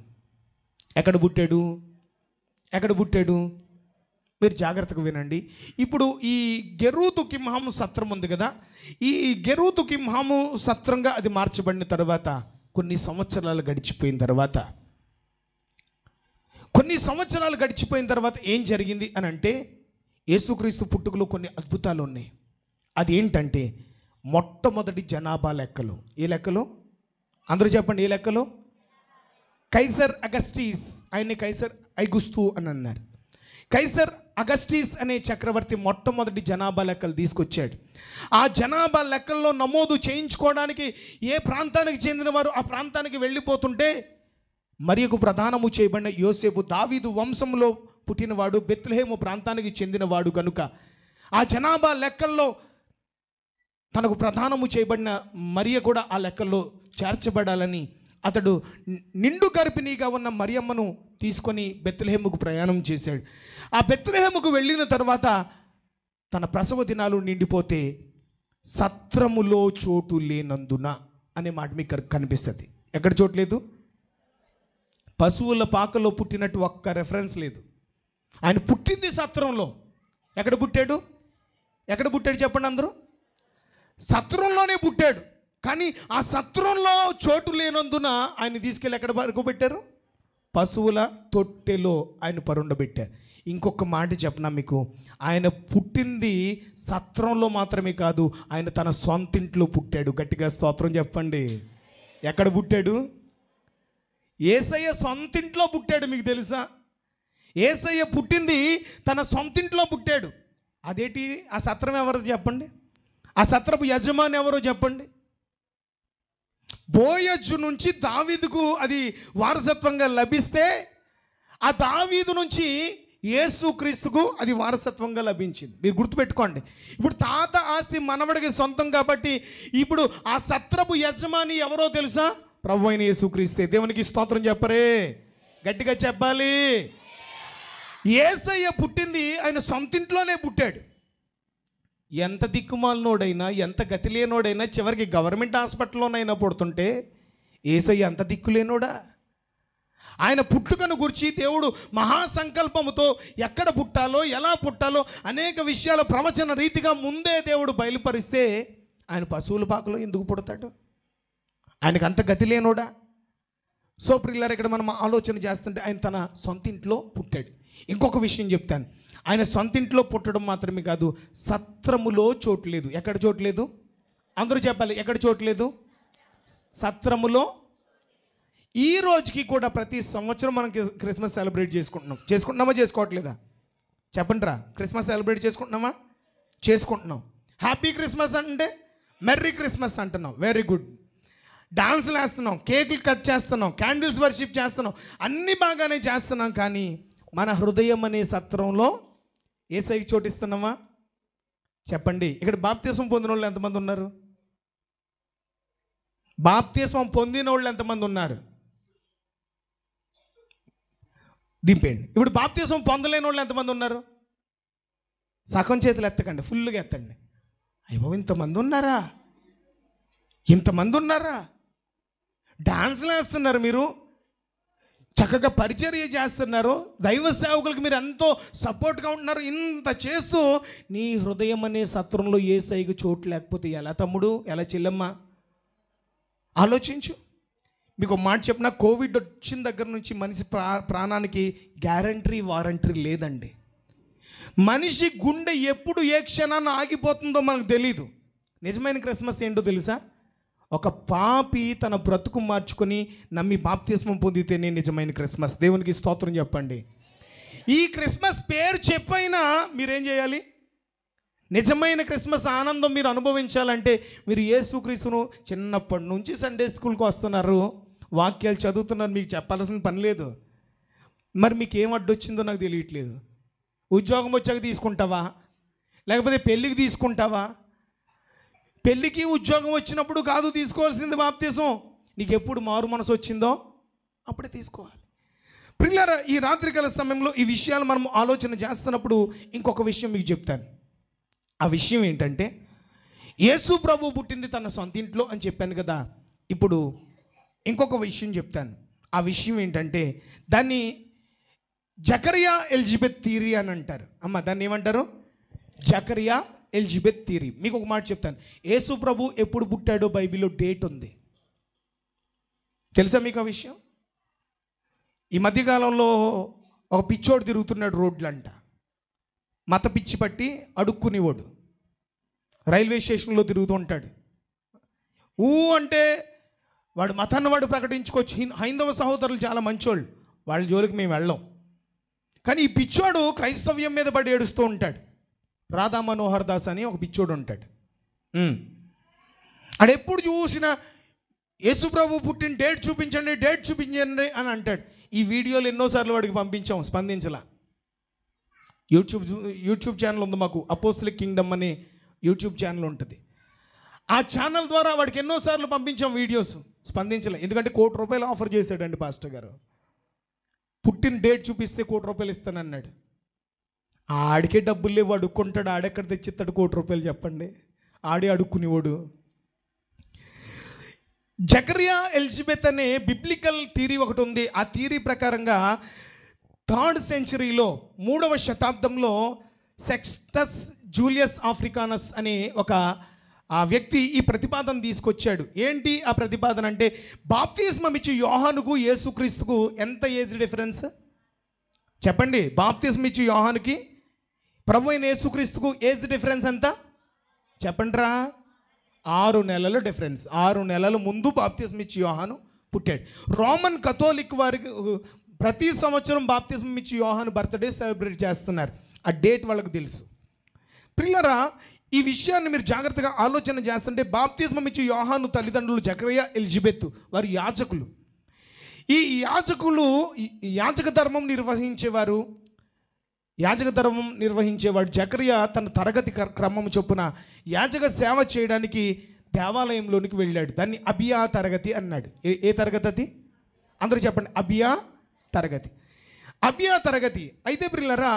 ఎక్కడ పుట్టాడు? మీరు జాగ్రత్తగా వినండి. ఇప్పుడు ఈ గెరూతు కిమ్హాము సత్రం ఉంది కదా, ఈ గెరూతు కిమ్హాము సత్రంగా అది మార్చబడిన తర్వాత కొన్ని సంవత్సరాలు గడిచిపోయిన తర్వాత ఏం జరిగింది అని అంటే, యేసుక్రీస్తు పుట్టుకలో కొన్ని అద్భుతాలు ఉన్నాయి. అది ఏంటంటే, మొట్టమొదటి జనాభా లెక్కలు. ఏ లెక్కలు? అందరూ చెప్పండి, ఏ లెక్కలు? కైసర్ అగస్టీస్, ఆయన్ని కైసర్ ఐగుస్తు అని అన్నారు. కైసర్ అగస్టీస్ అనే చక్రవర్తి మొట్టమొదటి జనాభా లెక్కలు తీసుకొచ్చాడు. ఆ జనాభా లెక్కల్లో నమోదు చేయించుకోవడానికి ఏ ప్రాంతానికి చెందినవారు ఆ ప్రాంతానికి వెళ్ళిపోతుంటే, మరియకు ప్రదానము చేయబడిన యోసేపు దావీదు వంశంలో పుట్టినవాడు, బెత్లెహేము ప్రాంతానికి చెందినవాడు కనుక ఆ జనాభా లెక్కల్లో తనకు ప్రదానము చేయబడిన మరియ కూడా ఆ లెక్కల్లో చేర్చబడాలని అతడు నిండు గర్భిణీగా ఉన్న మరియమ్మను తీసుకొని బెత్లెహేముకు ప్రయాణం చేశాడు. ఆ బెత్లెహేముకు వెళ్ళిన తర్వాత తన ప్రసవ దినాలు నిండిపోతే సత్రములో చోటు లేనందున అనే మాట మీకు కనిపిస్తుంది. ఎక్కడ చోటు లేదు? పశువుల పాకలో పుట్టినట్టు ఒక్క రెఫరెన్స్ లేదు. ఆయన పుట్టింది సత్రంలో. ఎక్కడ పుట్టాడు చెప్పండి అందరూ? సత్రంలోనే పుట్టాడు. కానీ ఆ సత్రంలో చోటు లేనందున ఆయన తీసుకెళ్ళి ఎక్కడ పడుకోబెట్టారు? పశువుల తొట్టెలో ఆయన పరుండబెట్టారు. ఇంకొక మాట చెప్పనా మీకు, ఆయన పుట్టింది సత్రంలో మాత్రమే కాదు, ఆయన తన సొంతింట్లో పుట్టాడు. గట్టిగా స్తోత్రం చెప్పండి. ఎక్కడ పుట్టాడు? యేసయ్య సొంతింట్లో పుట్టాడు. మీకు తెలుసా? యేసయ్య పుట్టింది తన సొంతింట్లో పుట్టాడు. అదేంటి? ఆ సత్రం ఎవరో చెప్పండి? ఆ సత్రపు యజమాని ఎవరో చెప్పండి? బోయజు నుంచి దావీదుకు అది వారసత్వంగా లభిస్తే, ఆ దావీదు నుంచి యేసుక్రీస్తుకు అది వారసత్వంగా లభించింది. మీరు గుర్తుపెట్టుకోండి. ఇప్పుడు తాత ఆస్తి మనవడికి సొంతం కాబట్టి ఇప్పుడు ఆ సత్రపు యజమాని ఎవరో తెలుసా? ప్రభు అయిన యేసుక్రీస్తే. దేవునికి స్తోత్రం చెప్పరే, గట్టిగా చెప్పాలి. యేసయ్య పుట్టింది ఆయన సొంతింట్లోనే పుట్టాడు. ఎంత దిక్కుమాలినోడైనా, ఎంత గతిలేనోడైనా చివరికి గవర్నమెంట్ హాస్పిటల్లోనైనా పుడుతుంటే యేసయ్య అంత దిక్కులేనోడా? ఆయన పుట్టుకను గురించి దేవుడు మహాసంకల్పముతో ఎక్కడ పుట్టాలో, ఎలా పుట్టాలో అనేక విషయాల ప్రవచన రీతిగా ముందే దేవుడు బయలుపరిస్తే ఆయన పశువుల పాకలో ఎందుకు పుడతాడు? ఆయనకు అంత గతి లేనోడా? సో ప్రియులారా, ఇక్కడ మనం ఆలోచన చేస్తుంటే ఆయన తన సొంత ఇంట్లో పుట్టాడు. ఇంకొక విషయం చెప్తాను. ఆయన సొంత ఇంట్లో పుట్టడం మాత్రమే కాదు, సత్రములో చోటు లేదు. ఎక్కడ చోటు లేదు? అందరూ చెప్పాలి, ఎక్కడ చోటు లేదు? సత్రములో. ఈ రోజుకి కూడా ప్రతి సంవత్సరం మనం క్రిస్మస్ సెలబ్రేట్ చేసుకుంటున్నామా చేసుకోవట్లేదా? చెప్పండి రా. క్రిస్మస్ సెలబ్రేట్ చేసుకుంటున్నాం. హ్యాపీ క్రిస్మస్ అంటే మెర్రీ క్రిస్మస్ అంటున్నాం. Very good. డాన్సులు వేస్తున్నాం, కేకులు కట్ చేస్తున్నాం, క్యాండిల్స్ వర్షిప్ చేస్తున్నాం, అన్నీ బాగానే చేస్తున్నాం. కానీ మన హృదయం అనే సత్రంలో యేసయ్యకి చోటిస్తున్నామా? చెప్పండి. ఇక్కడ బాప్తిస్మం పొందిన వాళ్ళు ఎంతమంది ఉన్నారు? బాప్తిస్మం పొందిన వాళ్ళు ఎంతమంది ఉన్నారు? దింపేయండి. ఇప్పుడు బాప్తిస్మం పొందలేని వాళ్ళు ఎంతమంది ఉన్నారు? సగం చేతులు ఎత్తకండి, ఫుల్గా ఎత్తండి. అయ్యో, ఇంతమంది ఉన్నారా? ఇంతమంది ఉన్నారా? డాన్స్లు వేస్తున్నారు, మీరు చక్కగా పరిచర్య చేస్తున్నారు, దైవ సేవకులకు మీరు ఎంతో సపోర్ట్గా ఉంటున్నారు. ఇంత చేస్తూ నీ హృదయం అనే సత్రంలో యేసయ్యకు చోటు లేకపోతే ఎలా తమ్ముడు, ఎలా చెల్లెమ్మ? ఆలోచించు. మీకు ఒక మాట చెప్పిన, కోవిడ్ వచ్చిన దగ్గర నుంచి మనిషి ప్రాణానికి గ్యారంటీ వారంటీ లేదండి. మనిషి గుండె ఎప్పుడు ఏ క్షణాన్ని ఆగిపోతుందో మనకు తెలీదు. నిజమైన క్రిస్మస్ ఏంటో తెలుసా? ఒక పాపి తన బ్రతుకు మార్చుకొని నమ్మి బాప్తిస్మం పొందితేనే నిజమైన క్రిస్మస్. దేవునికి స్తోత్రం చెప్పండి. ఈ క్రిస్మస్ పేరు చెప్పైనా మీరేం చేయాలి? నిజమైన క్రిస్మస్ ఆనందం మీరు అనుభవించాలంటే మీరు యేసుక్రీస్తును చిన్నప్పటి నుంచి సండే స్కూల్కి వస్తున్నారు, వాక్యాలు చదువుతున్నారు, మీకు చెప్పాల్సిన పని లేదు. మరి మీకు ఏం అడ్డొచ్చిందో నాకు తెలియట్లేదు. ఉద్యోగం వచ్చాక తీసుకుంటావా, లేకపోతే పెళ్ళికి తీసుకుంటావా? పెళ్ళికి ఉద్యోగం వచ్చినప్పుడు కాదు తీసుకోవాల్సింది బాప్తిసం. నీకు ఎప్పుడు మారు మనసు వచ్చిందో అప్పుడే తీసుకోవాలి. ప్రియులారా, ఈ రాత్రికాల సమయంలో ఈ విషయాలు మనం ఆలోచన చేస్తున్నప్పుడు ఇంకొక విషయం మీకు చెప్తాను. ఆ విషయం ఏంటంటే, యేసు ప్రభు పుట్టింది తన సొంత ఇంట్లో అని చెప్పాను కదా. ఇప్పుడు ఇంకొక విషయం చెప్తాను. ఆ విషయం ఏంటంటే, దాన్ని జకరియా ఎలిజబెత్ థియరీ అని అంటారు. అమ్మ, దాన్ని ఏమంటారు? Zacharia Elizabeth theory. మీకు ఒక మాట చెప్తాను. యేసు ప్రభు ఎప్పుడు పుట్టాడో బైబిల్లో డేట్ ఉంది. తెలుసా మీకు ఆ విషయం? ఈ మధ్యకాలంలో ఒక పిచ్చోడు తిరుగుతున్నాడు రోడ్లంట, మత పిచ్చి పట్టి అడుక్కునేవాడు. రైల్వే స్టేషన్లో తిరుగుతూ ఉంటాడు. అంటే వాడు మతాన్ని వాడు ప్రకటించుకోవచ్చు. హైందవ సహోదరులు చాలా మంచోళ్ళు, వాళ్ళ జోలికి మేము వెళ్ళాం. కానీ ఈ పిచ్చోడు క్రైస్తవ్యం మీద పడి ఏడుస్తూ ఉంటాడు. రాధా మనోహర్ దాస్ అని ఒక పిచ్చోడు ఉంటాడు. ఆడెప్పుడు చూసినా యేసు ప్రభు పుట్టిన డేట్ చూపించండి, డేట్ చూపించండి అని అంటాడు. ఈ వీడియోలు ఎన్నోసార్లు వాడికి పంపించాం, స్పందించలా. యూట్యూబ్ ఛానల్ ఉంది మాకు, అపోస్తలిక్ కింగ్డమ్ అనే యూట్యూబ్ ఛానల్ ఉంటుంది. ఆ ఛానల్ ద్వారా వాడికి ఎన్నోసార్లు పంపించాం వీడియోస్, స్పందించలే. ఎందుకంటే ₹1,00,000 ఆఫర్ చేశాడండి పాస్టర్ గారు. పుట్టిన డేట్ చూపిస్తే ₹1,00,000 ఇస్తానన్నాడు. ఆడికే డబ్బులు లేవు, అడుక్కుంటాడు. ఆడెక్కడ తెచ్చిస్తాడు ₹1,00,000 చెప్పండి? ఆడే అడుక్కునేవాడు. జకరియా ఎలిజబెత్ అనే బిబ్లికల్ థియరీ ఒకటి ఉంది. ఆ థియరీ ప్రకారంగా 3rd సెంచరీలో 3వ శతాబ్దంలో సెక్స్టస్ జూలియస్ ఆఫ్రికానస్ అనే ఒక ఆ వ్యక్తి ఈ ప్రతిపాదన తీసుకొచ్చాడు. ఏంటి ఆ ప్రతిపాదన అంటే, బాప్తిస్మం ఇచ్చి యోహానుకు యేసుక్రీస్తుకు ఎంత ఏజ్ డిఫరెన్స్ చెప్పండి? బాప్తిస్మం ఇచ్చి యోహానుకి ప్రభు అయిన యేసుక్రీస్తుకు ఏజ్ డిఫరెన్స్ ఎంత చెప్పండి రా? 6 నెలల డిఫరెన్స్. 6 నెలల ముందు బాప్తిస్మం ఇచ్చి యోహాను పుట్టాడు. రోమన్ కథోలిక్ వారికి ప్రతి సంవత్సరం బాప్తిస్మం ఇచ్చి యోహాను బర్త్డే సెలబ్రేట్ చేస్తున్నారు. ఆ డేట్ వాళ్ళకు తెలుసు. ప్రియులారా, ఈ విషయాన్ని మీరు జాగ్రత్తగా ఆలోచన చేస్తుంటే, బాప్తిస్మం ఇచ్చి యోహాను తల్లిదండ్రులు జకరియా ఎలిజబెత్ వారు యాజకులు. ఈ యాజకులు యాజక ధర్మం నిర్వహించేవాడు జకరియా తన తరగతి క్రమం చొప్పున యాజక సేవ చేయడానికి దేవాలయంలోనికి వెళ్ళాడు. దాన్ని అబియా తరగతి అన్నాడు. ఏ తరగతి అది? అందరూ చెప్పండి. అబియా తరగతి. అబియా తరగతి. అయితే ప్రియులారా,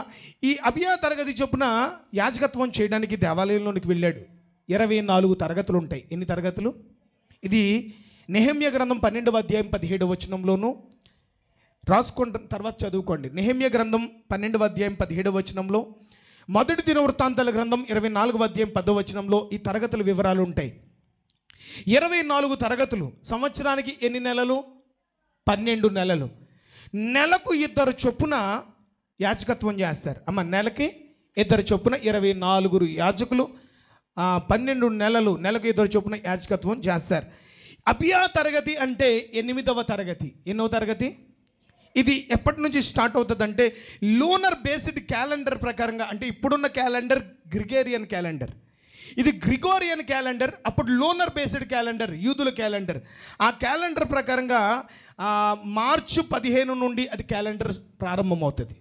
ఈ అబియా తరగతి చొప్పున యాజకత్వం చేయడానికి దేవాలయంలోనికి వెళ్ళాడు. 24 తరగతులు ఉంటాయి. ఎన్ని తరగతులు? ఇది నెహెమ్యా గ్రంథం 12వ అధ్యాయం 17వ వచనంలోను రాసుకుంట తర్వాత చదువుకోండి. నెహెమ్యా గ్రంథం 12వ అధ్యాయం 17వ వచనంలో, మొదటి దినవృత్తాంతాల గ్రంథం 24వ అధ్యాయం 10వ వచనంలో ఈ తరగతుల వివరాలు ఉంటాయి. 24 తరగతులు. సంవత్సరానికి ఎన్ని నెలలు? 12 నెలలు. నెలకు 2 చొప్పున యాజకత్వం చేస్తారు. అమ్మ, నెలకి 2 చొప్పున 24 యాజకులు 12 నెలలు, నెలకు 2 చొప్పున యాజకత్వం చేస్తారు. అబియా తరగతి అంటే 8వ తరగతి. ఎన్నో తరగతి? ఇది ఎప్పటి నుంచి స్టార్ట్ అవుతుందంటే, లూనర్ బేస్డ్ క్యాలెండర్ ప్రకారంగా, అంటే ఇప్పుడున్న క్యాలెండర్ గ్రిగేరియన్ క్యాలెండర్. ఇది గ్రిగోరియన్ క్యాలెండర్, అప్పుడు లోనర్ బేస్డ్ క్యాలెండర్, యూదుల క్యాలెండర్. ఆ క్యాలెండర్ ప్రకారంగా మార్చి 15 నుండి అది క్యాలెండర్ ప్రారంభమవుతుంది.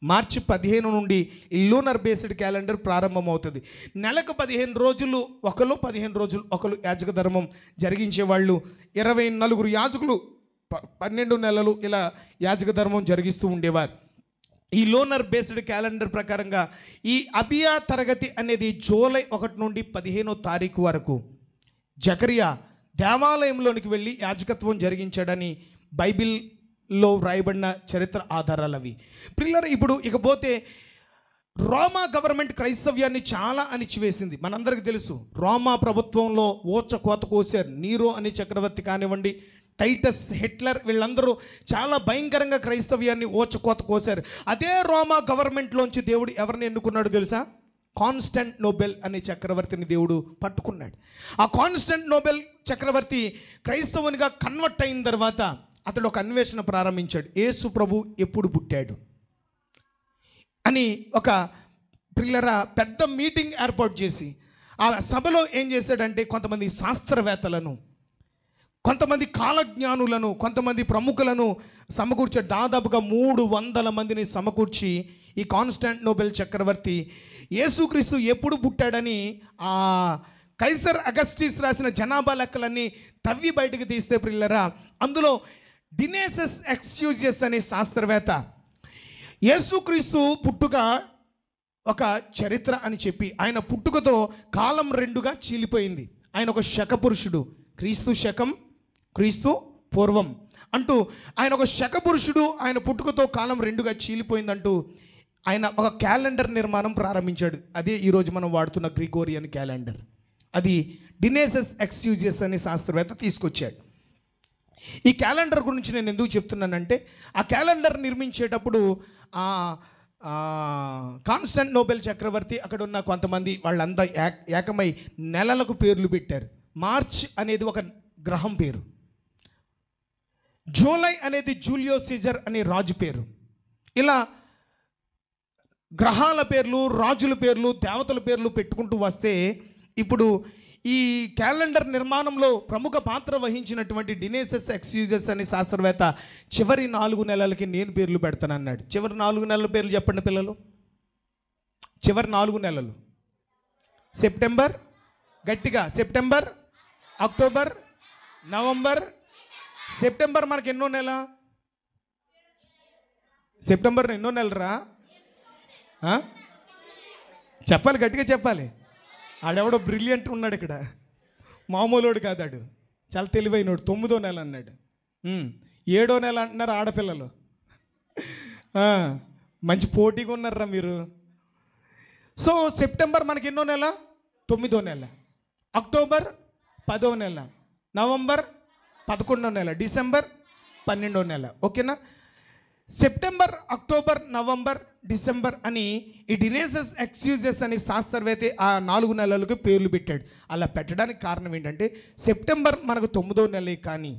మార్చి 15 నుండి ఈ లూనర్ బేస్డ్ క్యాలెండర్ ప్రారంభమవుతుంది. నెలకు 15 రోజులు ఒకరు, 15 రోజులు ఒకరు యాజక ధర్మం జరిగించేవాళ్ళు. 24 యాజకులు 12 నెలలు ఇలా యాజక ధర్మం జరిగిస్తూ ఉండేవారు. ఈ లోనర్ బేస్డ్ క్యాలెండర్ ప్రకారంగా ఈ అబియా తరగతి అనేది జూలై 1 నుండి 15వ తారీఖు వరకు జకరియా దేవాలయంలోనికి వెళ్ళి యాజకత్వం జరిగించాడని బైబిల్లో వ్రాయబడిన చరిత్ర ఆధారాలు అవి. ప్రియులారా, ఇప్పుడు ఇకపోతే రోమా గవర్నమెంట్ క్రైస్తవ్యాన్ని చాలా అణిచివేసింది. మనందరికీ తెలుసు, రోమా ప్రభుత్వంలో ఓచ కోత కోసారు. నీరో అనే చక్రవర్తి కానివ్వండి, టైటస్, హిట్లర్, వీళ్ళందరూ చాలా భయంకరంగా క్రైస్తవ్యాన్ని ఓచ కోత కోసారు. అదే రోమా గవర్నమెంట్లోంచి దేవుడు ఎవరిని ఎన్నుకున్నాడు తెలుసా? కాన్స్టాంటినోబెల్ అనే చక్రవర్తిని దేవుడు పట్టుకున్నాడు. ఆ కాన్స్టాంటినోబెల్ చక్రవర్తి క్రైస్తవునిగా కన్వర్ట్ అయిన తర్వాత అతడు ఒక అన్వేషణ ప్రారంభించాడు. యేసు ప్రభు ఎప్పుడు పుట్టాడు అని ఒక పిల్లరా పెద్ద మీటింగ్ ఏర్పాటు చేసి ఆ సభలో ఏం చేశాడంటే కొంతమంది శాస్త్రవేత్తలను, కొంతమంది కాలజ్ఞానులను, కొంతమంది ప్రముఖులను సమకూర్చాడు. దాదాపుగా 300 మందిని సమకూర్చి ఈ కాన్స్టాంటినోబెల్ చక్రవర్తి యేసుక్రీస్తు ఎప్పుడు పుట్టాడని ఆ కైసర్ అగస్టిస్ రాసిన జనాభా లెక్కలన్నీ తవ్వి బయటకు తీస్తే ప్రిల్లరా, అందులో డినేసస్ ఎక్స్యూజియస్ అనే శాస్త్రవేత్త యేసుక్రీస్తు పుట్టుక ఒక చరిత్ర అని చెప్పి ఆయన పుట్టుకతో కాలం 2గా చీలిపోయింది. ఆయన ఒక శక పురుషుడు, క్రీస్తు శకం క్రీస్తు పూర్వం అంటూ ఆయన ఒక శక పురుషుడు, ఆయన పుట్టుకతో కాలం 2గా చీలిపోయిందంటూ ఆయన ఒక క్యాలెండర్ నిర్మాణం ప్రారంభించాడు. అదే ఈరోజు మనం వాడుతున్న గ్రిగోరియన్ క్యాలెండర్. అది డినేసస్ ఎక్స్యూజియస్ అనే శాస్త్రవేత్త తీసుకొచ్చాడు. ఈ క్యాలెండర్ గురించి నేను ఎందుకు చెప్తున్నానంటే, ఆ క్యాలెండర్ నిర్మించేటప్పుడు కాన్స్టాంటినోబెల్ చక్రవర్తి అక్కడ ఉన్న కొంతమంది వాళ్ళంతా ఏకమై నెలలకు పేర్లు పెట్టారు. మార్చ్ అనేది ఒక గ్రహం పేరు, జూలై అనేది జూలియస్ సీజర్ అనే రాజు పేరు. ఇలా గ్రహాల పేర్లు, రాజుల పేర్లు, దేవతల పేర్లు పెట్టుకుంటూ వస్తే ఇప్పుడు ఈ క్యాలెండర్ నిర్మాణంలో ప్రముఖ పాత్ర వహించినటువంటి డినేసస్ ఎక్స్యూజెస్ అనే శాస్త్రవేత్త చివరి 4 నెలలకి నేను పేర్లు పెడతానన్నాడు. చివరి 4 నెలల పేర్లు చెప్పండి పిల్లలు. చివరి 4 నెలలు సెప్టెంబర్, గట్టిగా సెప్టెంబర్, అక్టోబర్, నవంబర్. సెప్టెంబర్ మనకి ఎన్నో నెల? సెప్టెంబర్ ఎన్నో నెలరా? చెప్పాలి, గట్టిగా చెప్పాలి. ఆడెవడో బ్రిలియంట్ ఉన్నాడు ఇక్కడ, మామూలుడు కాదాడు, చాలా తెలివైనడు. 9వ నెల అన్నాడు. 7వ నెల అంటున్నారు ఆడపిల్లలు. మంచి పోటీగా ఉన్నారా మీరు. సో సెప్టెంబర్ మనకి ఎన్నో నెల? 9వ నెల. అక్టోబర్ 10వ నెల. నవంబర్ 11వ నెల. డిసెంబర్ 12వ నెల. ఓకేనా? సెప్టెంబర్, అక్టోబర్, నవంబర్, డిసెంబర్ అని ఈ డినేసస్ ఎక్స్యూజెస్ అని శాస్త్రవేత్త ఆ 4 నెలలకు పేర్లు పెట్టాడు. అలా పెట్టడానికి కారణం ఏంటంటే, సెప్టెంబర్ మనకు 9వ నెలే, కానీ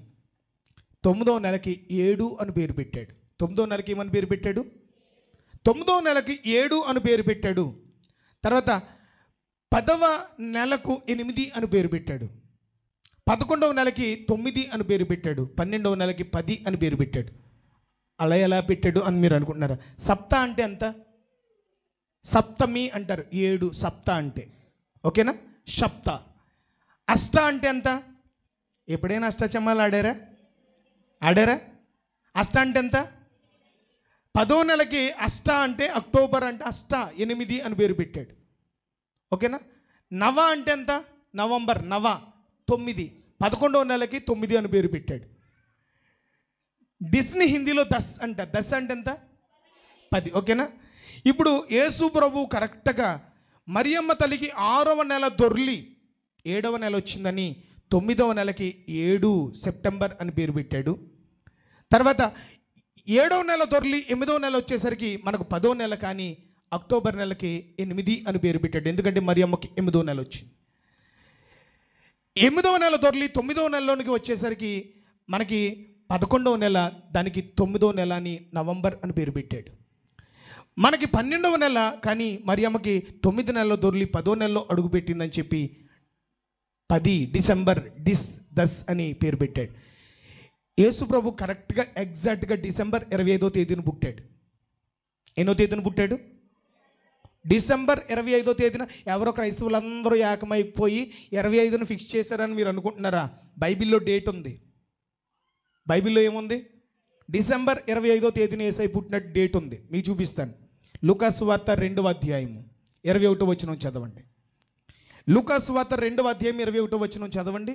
9వ నెలకి 7 అని పేరు పెట్టాడు. 9వ నెలకి ఏమని పేరు పెట్టాడు? 9వ నెలకి 7 అని పేరు పెట్టాడు. తర్వాత 10వ నెలకు 8 అని పేరు పెట్టాడు. 11వ నెలకి 9 అని పేరు పెట్టాడు. 12వ నెలకి 10 అని పేరు పెట్టాడు. అలా ఎలా పెట్టాడు అని మీరు అనుకుంటున్నారా? సప్త అంటే ఎంత? సప్తమి అంటారు 7 సప్త అంటే, ఓకేనా? సప్త. అష్ట అంటే ఎంత? ఎప్పుడైనా అష్టచమ్మాలు ఆడారా? అష్ట అంటే ఎంత? 10వ నెలకి అష్ట అంటే అక్టోబర్ అంటే అష్ట 8 అని పేరు పెట్టాడు. ఓకేనా? నవ అంటే ఎంత? నవంబర్, నవ 9. 11వ నెలకి 9 అని పేరు పెట్టాడు. డిస్నీ హిందీలో 10 అంటారు. 10 అంటే ఎంత? 10. ఓకేనా? ఇప్పుడు యేసు ప్రభు కరెక్ట్గా మరియమ్మ తల్లికి 6వ నెల దొర్లి 7వ నెల వచ్చిందని 9వ నెలకి 7 సెప్టెంబర్ అని పేరు పెట్టాడు. తర్వాత 7వ నెల దొర్లి 8వ నెల వచ్చేసరికి మనకు 10వ నెల, కానీ అక్టోబర్ నెలకి 8 అని పేరు పెట్టాడు. ఎందుకంటే మరియమ్మకి 8వ నెల వచ్చింది. 8వ నెల దొర్లి 9వ నెలలోనికి వచ్చేసరికి మనకి 11వ నెల, దానికి 9వ నెల అని నవంబర్ అని పేరు పెట్టాడు. మనకి 12వ నెల, కానీ మరియమ్మకి 9 నెలల్లో దొర్లి 10వ నెలలో అడుగుపెట్టిందని చెప్పి 10 డిసెంబర్ 10 అని పేరు పెట్టాడు. యేసు ప్రభు కరెక్ట్గా ఎగ్జాక్ట్గా డిసెంబర్ 25వ తేదీన పుట్టాడు. ఎన్నో తేదీన పుట్టాడు? డిసెంబర్ 25వ తేదీన. ఎవరో క్రైస్తవులందరూ ఏకమైపోయి 25ను ఫిక్స్ చేశారని మీరు అనుకుంటున్నారా? బైబిల్లో డేట్ ఉంది. బైబిల్లో ఏముంది? డిసెంబర్ 25వ తేదీన యేసయ్య పుట్టినట్టు డేట్ ఉంది. మీకు చూపిస్తాను. లూకాసు సువార్త 2వ అధ్యాయము 21వ వచనం చదవండి. లూకాసు సువార్త 2వ అధ్యాయం 21వ వచనం చదవండి.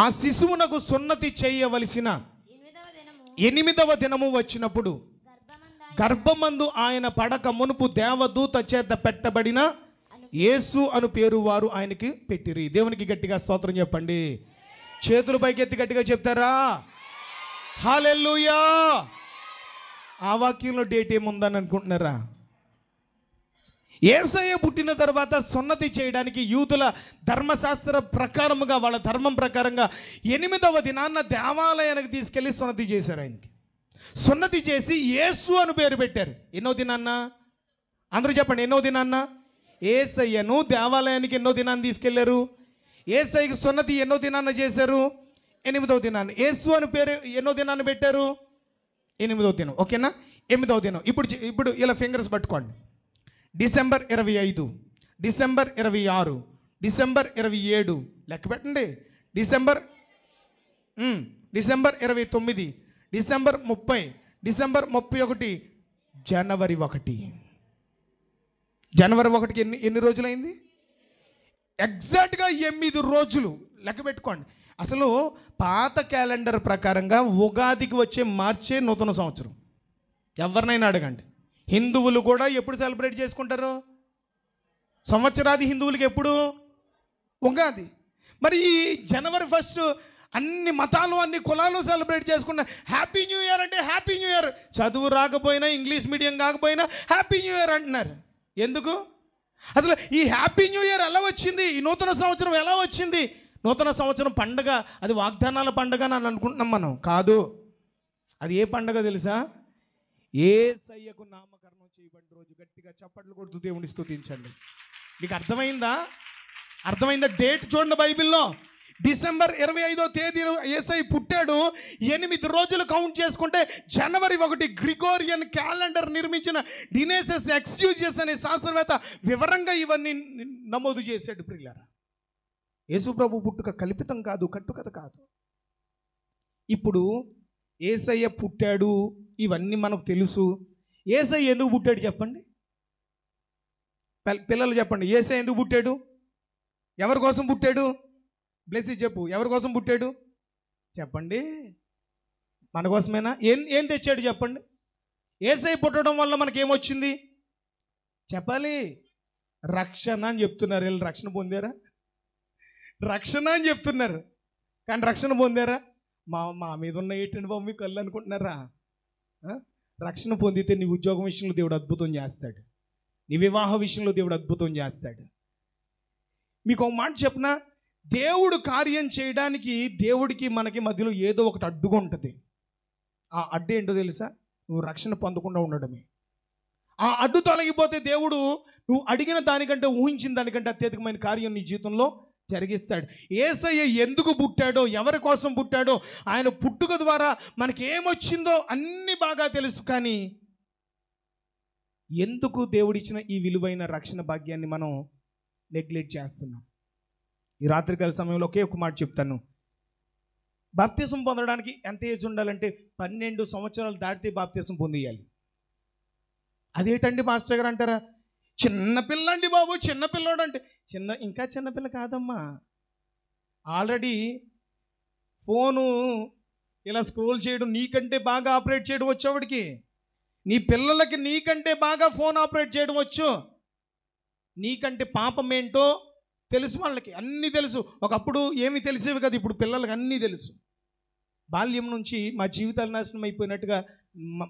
ఆ శిశువునకు సున్నతి చేయవలసిన 8వ దినము వచ్చినప్పుడు గర్భమందు ఆయన పడక మునుపు దేవదూత చేత పెట్టబడిన యేసు అను పేరు వారు ఆయనకి పెట్టిరి. దేవునికి గట్టిగా స్తోత్రం చెప్పండి. చేతులు పైకెత్తి గట్టిగా చెప్తారా? హల్లెలూయా. ఆ వాక్యంలో డేట్ ఏముందని అనుకుంటున్నారా? యేసయ్య పుట్టిన తర్వాత సున్నతి చేయడానికి యూదుల ధర్మశాస్త్ర ప్రకారముగా, వాళ్ళ ధర్మం ప్రకారంగా 8వ దినాన్న దేవాలయానికి తీసుకెళ్ళి సున్నతి చేశారు. ఆయనకి సున్నతి చేసి యేసు అని పేరు పెట్టారు. ఎన్నో దినాన్న? అందరూ చెప్పండి, ఎన్నో దినాన్న? యేసయ్యను దేవాలయానికి ఎన్నో దినాన్ని తీసుకెళ్లారు? యేసయ్యకి సున్నతి ఎన్నో దినాన్న చేశారు? 8వ దినాన్ని. యేసు అని పేరు ఎన్నో దినాన్ని పెట్టారు? 8వ దినం. ఓకేనా? 8వ దినం. ఇప్పుడు ఇలా ఫింగర్స్ పట్టుకోండి. డిసెంబర్ 25, డిసెంబర్ 26, డిసెంబర్ 27, లెక్క పెట్టండి. డిసెంబర్ 29, డిసెంబర్ 30, డిసెంబర్ 31, జనవరి 1. జనవరి 1కి ఎన్ని రోజులైంది? ఎగ్జాక్ట్గా 8 రోజులు. లెక్క పెట్టుకోండి. అసలు పాత క్యాలెండర్ ప్రకారంగా ఉగాదికి వచ్చే మార్చే నూతన సంవత్సరం. ఎవరినైనా అడగండి. హిందువులు కూడా ఎప్పుడు సెలబ్రేట్ చేసుకుంటారు? సంవత్సరాది హిందువులకి ఎప్పుడు? ఉగాది. మరి ఈ జనవరి 1 అన్ని మతాలు, అన్ని కులాలు సెలబ్రేట్ చేసుకున్న హ్యాపీ న్యూ ఇయర్ అంటే హ్యాపీ న్యూ ఇయర్. చదువు రాకపోయినా, ఇంగ్లీష్ మీడియం కాకపోయినా హ్యాపీ న్యూ ఇయర్ అంటున్నారు. ఎందుకు? అసలు ఈ హ్యాపీ న్యూ ఇయర్ ఎలా వచ్చింది? ఈ నూతన సంవత్సరం ఎలా వచ్చింది? నూతన సంవత్సరం పండగ అది వాగ్దానాల పండగ అని అనుకుంటున్నాం మనం. కాదు. అది ఏ పండగ తెలుసా? యేసయ్యకు నామకరణం చేయబడిన రోజు. గట్టిగా చప్పట్లు కొడుతూ దేవుని స్తుతించండి. మీకు అర్థమైందా? డేట్ చూడండి బైబిల్లో. డిసెంబర్ 25వ తేదీ యేసయ్య పుట్టాడు. 8 రోజులు కౌంట్ చేసుకుంటే జనవరి 1 గ్రిగోరియన్ క్యాలెండర్ నిర్మించిన డినేసెస్ ఎక్స్యూజియస్ అనే శాస్త్రవేత్త వివరంగా ఇవన్నీ నమోదు చేశాడు. ప్రియులారా, యేసు ప్రభు పుట్టుక కల్పితం కాదు, కట్టుకథ కాదు. ఇప్పుడు యేసయ్య పుట్టాడు, ఇవన్నీ మనకు తెలుసు. యేసయ్య ఎందుకు పుట్టాడు చెప్పండి? పిల్లలు చెప్పండి, యేసయ్య ఎందుకు పుట్టాడు? ఎవరి కోసం పుట్టాడు? బ్లెస్సి చెప్పు, ఎవరి కోసం పుట్టాడు చెప్పండి? మన కోసమేనా? ఏం తెచ్చాడు చెప్పండి? యేసయ్య పుట్టడం వల్ల మనకేమొచ్చింది చెప్పాలి? రక్షణ అని చెప్తున్నారు. వీళ్ళు రక్షణ పొందారా? రక్షణ అని చెప్తున్నారు, కానీ రక్షణ పొందారా? మా మీద ఉన్న ఏంటండి బాబు మీ కళ్ళు అనుకుంటున్నారా? రక్షణ పొందితే నీ ఉద్యోగం విషయంలో దేవుడు అద్భుతం చేస్తాడు. నీ వివాహ విషయంలో దేవుడు అద్భుతం చేస్తాడు. మీకు ఒక మాట చెప్పిన, దేవుడు కార్యం చేయడానికి దేవుడికి మనకి మధ్యలో ఏదో ఒకటి అడ్డుగా ఉంటుంది. ఆ అడ్డు ఏంటో తెలుసా? నువ్వు రక్షణ పొందకుండా ఉండడమే. ఆ అడ్డు తొలగిపోతే దేవుడు నువ్వు అడిగిన దానికంటే, ఊహించిన దానికంటే అత్యధికమైన కార్యం నీ జీవితంలో జరిగిస్తాడు. యేసయ్య ఎందుకు పుట్టాడో, ఎవరి కోసం పుట్టాడో, ఆయన పుట్టుక ద్వారా మనకి ఏమొచ్చిందో అన్నీ బాగా తెలుసు. కానీ ఎందుకు దేవుడిచ్చిన ఈ విలువైన రక్షణ భాగ్యాన్ని మనం నెగ్లెక్ట్ చేస్తున్నాం? ఈ రాత్రికాల సమయంలో ఒకే ఒక మాట చెప్తాను. బాప్తిసం పొందడానికి ఎంత ఏజ్ ఉండాలంటే 12 సంవత్సరాలు దాటితే బాప్తిసం పొందేయాలి. అదేంటండి మాస్టర్ గారు అంటారా? చిన్నపిల్ల అండి బాబు, చిన్నపిల్లోడు అంటే ఇంకా చిన్నపిల్ల కాదమ్మా. ఆల్రెడీ ఫోను ఇలా స్క్రోల్ చేయడం, నీకంటే బాగా ఆపరేట్ చేయడం వచ్చేవాడికి, నీ పిల్లలకి నీకంటే బాగా ఫోన్ ఆపరేట్ చేయడం వచ్చు. నీకంటే పాపం ఏంటో తెలుసు, వాళ్ళకి అన్నీ తెలుసు. ఒకప్పుడు ఏమీ తెలిసేవి కదా, ఇప్పుడు పిల్లలకి అన్నీ తెలుసు. బాల్యం నుంచి మా జీవితాలు నాశనం అయిపోయినట్టుగా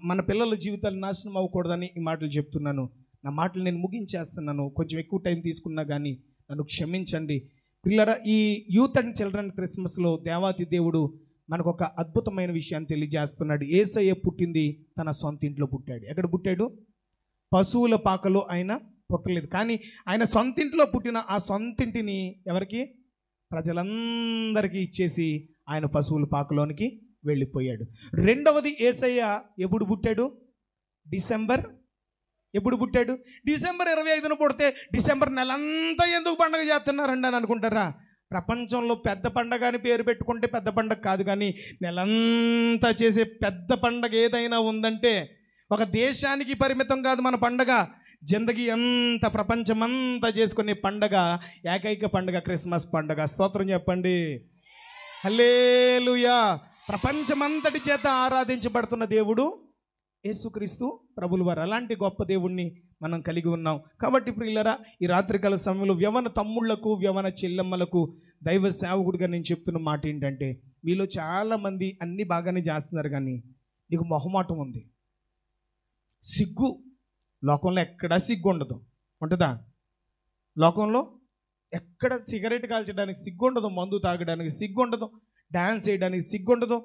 మన పిల్లల జీవితాలు నాశనం అవ్వకూడదని ఈ మాటలు చెప్తున్నాను. నా మాటలు నేను ముగించేస్తున్నాను. కొంచెం ఎక్కువ టైం తీసుకున్నా కానీ నన్ను క్షమించండి. పిల్లరా, ఈ యూత్ అండ్ చిల్డ్రన్ క్రిస్మస్లో దేవాతి దేవుడు మనకు ఒక అద్భుతమైన విషయాన్ని తెలియజేస్తున్నాడు. యేసయ్య పుట్టింది తన సొంత ఇంట్లో పుట్టాడు. ఎక్కడ పుట్టాడు? పశువుల పాకలో ఆయన పుట్టలేదు. కానీ ఆయన సొంత ఇంట్లో పుట్టిన ఆ సొంత ఇంటిని ఎవరికి? ప్రజలందరికీ ఇచ్చేసి ఆయన పశువుల పాకలోనికి వెళ్ళిపోయాడు. రెండవది, యేసయ్య ఎప్పుడు పుట్టాడు? ఎప్పుడు పుట్టాడు? డిసెంబర్ 25న పుడితే డిసెంబర్ నెలంతా ఎందుకు పండగ చేస్తున్నారండి అని అనుకుంటారా? ప్రపంచంలో పెద్ద పండగ అని పేరు పెట్టుకుంటే పెద్ద పండగ కాదు, కానీ నెలంతా చేసే పెద్ద పండగ ఏదైనా ఉందంటే ఒక దేశానికి పరిమితం కాదు మన పండగ. జిందగీ అంతా ప్రపంచమంతా చేసుకునే పండగ, ఏకైక పండగ క్రిస్మస్ పండగ. స్తోత్రం చెప్పండి, హల్లెలూయా. ప్రపంచమంతటి చేత ఆరాధించబడుతున్న దేవుడు యేసుక్రీస్తు ప్రభులు వారు. అలాంటి గొప్ప దేవుణ్ణి మనం కలిగి ఉన్నాం. కాబట్టి ప్రియులరా, ఈ రాత్రికాల సమయంలో యవ్వన తమ్ముళ్లకు, యవ్వన చెల్లెమ్మలకు దైవ సేవకుడిగా నేను చెప్తున్న మాట ఏంటంటే, మీలో చాలామంది అన్నీ బాగానే చేస్తున్నారు, కానీ నీకు మొహమాటం ఉంది, సిగ్గు. లోకంలో ఎక్కడా సిగ్గు ఉండదు. ఉంటుందా? లోకంలో ఎక్కడ సిగరెట్ కాల్చడానికి సిగ్గు ఉండదు, మందు తాగడానికి సిగ్గు ఉండదు, డ్యాన్స్ చేయడానికి సిగ్గు ఉండదు,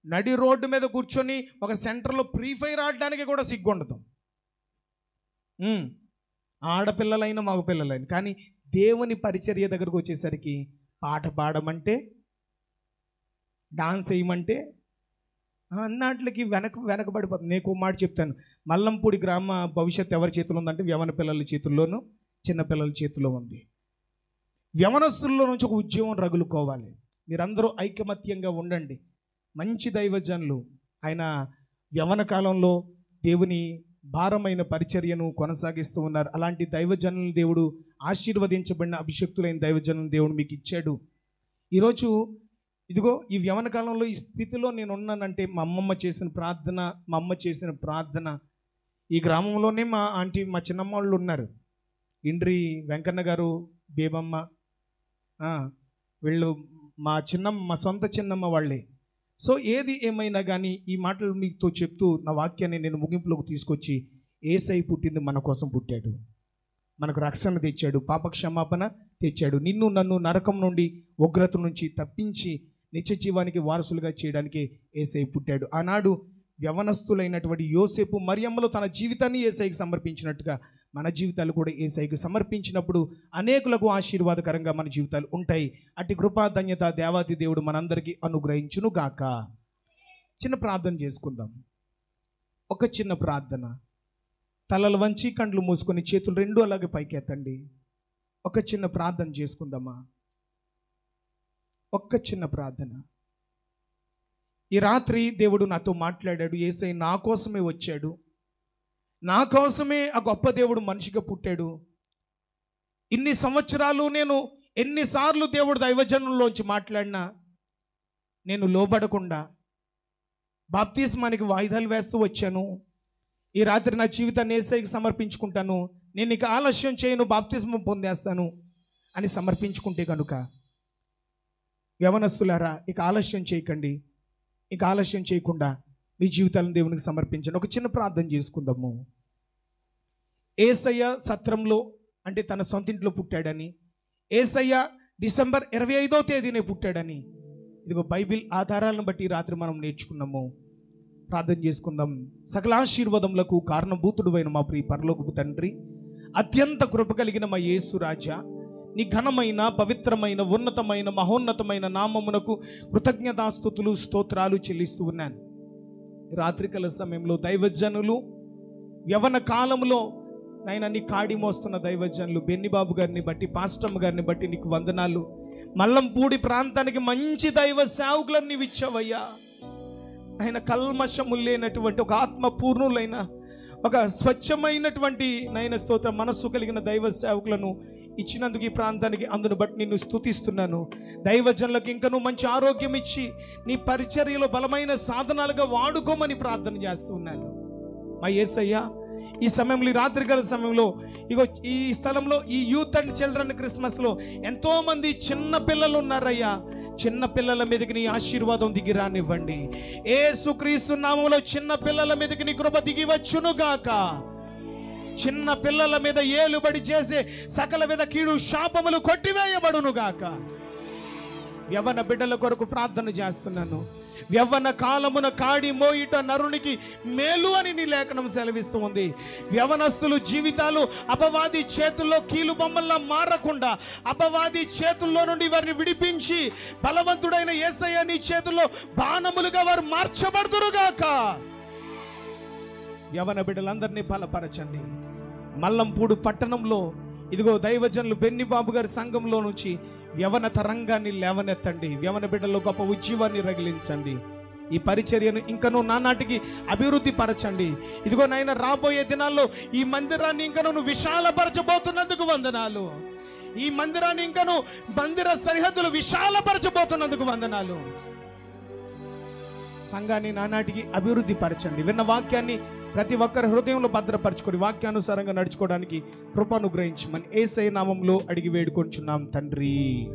నడి రోడ్డు మీద కూర్చొని ఒక సెంటర్లో ఫ్రీ ఫైర్ ఆడడానికి కూడా సిగ్గు ఉండదు. ఆడపిల్లలైన మగపిల్లలైన. కానీ దేవుని పరిచర్య దగ్గరకు వచ్చేసరికి పాట పాడమంటే, డాన్స్ వేయమంటే అన్నట్లకి వెనకబడిపోతుంది. నేను ఒక మాట చెప్తాను, మల్లంపూడి గ్రామ భవిష్యత్తు ఎవరి చేతిలో ఉందంటే యవ్వన పిల్లల చేతుల్లోనూ చిన్నపిల్లల చేతిలో ఉంది. యవ్వనస్తుల్లో నుంచి ఒక ఉద్యమం రగులుకోవాలి. మీరందరూ ఐకమత్యంగా ఉండండి. మంచి దైవజనులు ఆయన యవ్వన కాలంలో దేవుని భారమైన పరిచర్యను కొనసాగిస్తూ ఉన్నారు. అలాంటి దైవజనులు దేవుడు ఆశీర్వదించబడిన అభిషక్తులైన దైవజనులు దేవుడు మీకు ఇచ్చాడు. ఈరోజు ఇదిగో ఈ యవ్వన కాలంలో ఈ స్థితిలో నేను ఉన్నానంటే మా అమ్మ చేసిన ప్రార్థన. ఈ గ్రామంలోనే మా ఆంటీ, మా చిన్నమ్మ వాళ్ళు ఉన్నారు, ఇండ్రి వెంకన్న గారు, బేబమ్మ, వీళ్ళు మా సొంత చిన్నమ్మ వాళ్ళే. సో ఏది ఏమైనా కానీ ఈ మాటలు మీతో చెప్తూ నా వాక్యాన్ని నేను ముగింపులోకి తీసుకొచ్చి, యేసయ్య పుట్టింది మన కోసం పుట్టాడు, మనకు రక్షణ తెచ్చాడు, పాప క్షమాపణ తెచ్చాడు, నిన్ను నన్ను నరకం నుండి, ఉగ్రత నుంచి తప్పించి నిత్య జీవానికి వారసులుగా చేయడానికి యేసయ్య పుట్టాడు. ఆనాడు యవ్వనస్తులైనటువంటి యోసేపు మరియమ్మలు తన జీవితాన్ని యేసయ్యకి సమర్పించినట్టుగా మన జీవితాలు కూడా యేసయ్యకి సమర్పించినప్పుడు అనేకులకు ఆశీర్వాదకరంగా మన జీవితాలు ఉంటాయి. అట్టి కృపా ధన్యత దేవాది దేవుడు మనందరికీ అనుగ్రహించును గాక. చిన్న ప్రార్థన చేసుకుందాం. ఒక చిన్న ప్రార్థన. తలలు వంచి కండ్లు మూసుకొని చేతులు రెండు అలాగే పైకెత్తండి. ఒక చిన్న ప్రార్థన చేసుకుందామా? ఒక్క చిన్న ప్రార్థన. ఈ రాత్రి దేవుడు నాతో మాట్లాడాడు. యేసయ్య నా కోసమే వచ్చాడు, నా కోసమే ఆ గొప్ప దేవుడు మనిషిగా పుట్టాడు. ఇన్ని సంవత్సరాలు నేను ఎన్నిసార్లు దేవుడు దైవజనుల్లోంచి మాట్లాడినా నేను లోబడకుండా బాప్తిస్మానికి వాయిదాలు వేస్తూ వచ్చాను. ఈ రాత్రి నా జీవితాన్ని యేసయ్యకి సమర్పించుకుంటాను, నేను ఇక ఆలస్యం చేయను, బాప్తిస్మం పొందేస్తాను అని సమర్పించుకుంటే కనుక, యవనస్తులారా ఇక ఆలస్యం చేయకండి. ఇక ఆలస్యం చేయకుండా మీ జీవితాలను దేవునికి సమర్పించండి. ఒక చిన్న ప్రార్థన చేసుకుందాము. యేసయ్య సత్రంలో అంటే తన సొంత ఇంట్లో పుట్టాడని, యేసయ్య డిసెంబర్ 25వ తేదీనే పుట్టాడని ఇదిగో బైబిల్ ఆధారాలను బట్టి రాత్రి మనం నేర్చుకున్నాము. ప్రార్థన చేసుకుందాం. సకల ఆశీర్వాదములకు కారణభూతుడువైన మా ప్రియ పరలోకపు తండ్రి, అత్యంత కృప కలిగిన మా యేసు రాజా, నీ ఘనమైన, పవిత్రమైన, ఉన్నతమైన, మహోన్నతమైన నామమునకు కృతజ్ఞతాస్తుతులు, స్తోత్రాలు చెల్లిస్తూ ఉన్నాను. రాత్రికాల సమయంలో దైవజనులు, యవ్వన కాలంలో నాయన నీ కాడి మోస్తున్న దైవజనులు బెన్నిబాబు గారిని బట్టి, పాస్టమ్ గారిని బట్టి నీకు వందనాలు. మల్లంపూడి ప్రాంతానికి మంచి దైవ సేవకులను నీవు ఇచ్చావయ్యా. ఆయన కల్మషము లేనటువంటి ఒక ఆత్మపూర్ణులైన, ఒక స్వచ్ఛమైనటువంటి నయన స్తోత్ర మనస్సు కలిగిన దైవ సేవకులను ఇచ్చినందుకు ఈ ప్రాంతానికి అందును బట్టి నిన్ను స్తుతిస్తున్నాను. దైవజనులకు ఇంకా నువ్వు మంచి ఆరోగ్యం ఇచ్చి నీ పరిచర్యలో బలమైన సాధనాలుగా వాడుకోమని ప్రార్థన చేస్తున్నాను. మా యేసయ్య ఈ సమయంలో, ఈ రాత్రికాల సమయంలో ఇగో ఈ స్థలంలో ఈ యూత్ అండ్ చిల్డ్రన్ క్రిస్మస్లో ఎంతోమంది చిన్న పిల్లలు ఉన్నారయ్యా. చిన్న పిల్లల మీదకి నీ ఆశీర్వాదం దిగి రానివ్వండి. యేసుక్రీస్తు నామములో చిన్న పిల్లల మీదకి నీ కృప దిగి వచ్చును గాక. చిన్న పిల్లల మీద ఏలుబడి చేసే సకల విధ కీడు శాపములు కొట్టివేయబడును గాక. యవ్వన బిడ్డల కొరకు ప్రార్థన చేస్తున్నాను. యవ్వన కాలమున కాడి మోయిట నరునికి మేలు అని నీ లేఖనం సెలవిస్తూ ఉంది. యవ్వనస్తులు జీవితాలు అపవాది చేతుల్లో కీలు బొమ్మల్లా మారకుండా అపవాది చేతుల్లో నుండి వారిని విడిపించి బలవంతుడైన యేసయ్య నీ చేతుల్లో బాణములుగా వారు మార్చబడుదురుగాక. యవ్వన బిడ్డలందరినీ బలపరచండి. మల్లంపూడు పట్టణంలో ఇదిగో దైవజనులు బెన్ని బాబు గారి సంఘంలో నుంచి యవన తరంగాన్ని లేవనెత్తండి. యవన బిడ్డల్లో గొప్ప ఉజ్జీవాన్ని రగిలించండి. ఈ పరిచర్యను ఇంకనూ నానాటికి అభివృద్ధి పరచండి. ఇదిగో నాయన రాబోయే దినాల్లో ఈ మందిరాన్ని ఇంకనూ విశాలపరచబోతున్నందుకు వందనాలు. ఈ మందిరాన్ని ఇంకనూ మందిర సరిహద్దులు విశాలపరచబోతున్నందుకు వందనాలు. సంఘాన్ని నానాటికి అభివృద్ధి పరచండి. విన్న వాక్యాన్ని ప్రతి ఒక్కరి హృదయంలో భద్రపరచుకొని వాక్యానుసారంగా నడుచుకోవడానికి కృప అనుగ్రహించమని యేసయ్య నామములో అడిగి వేడుకొంచున్నాం తండ్రి.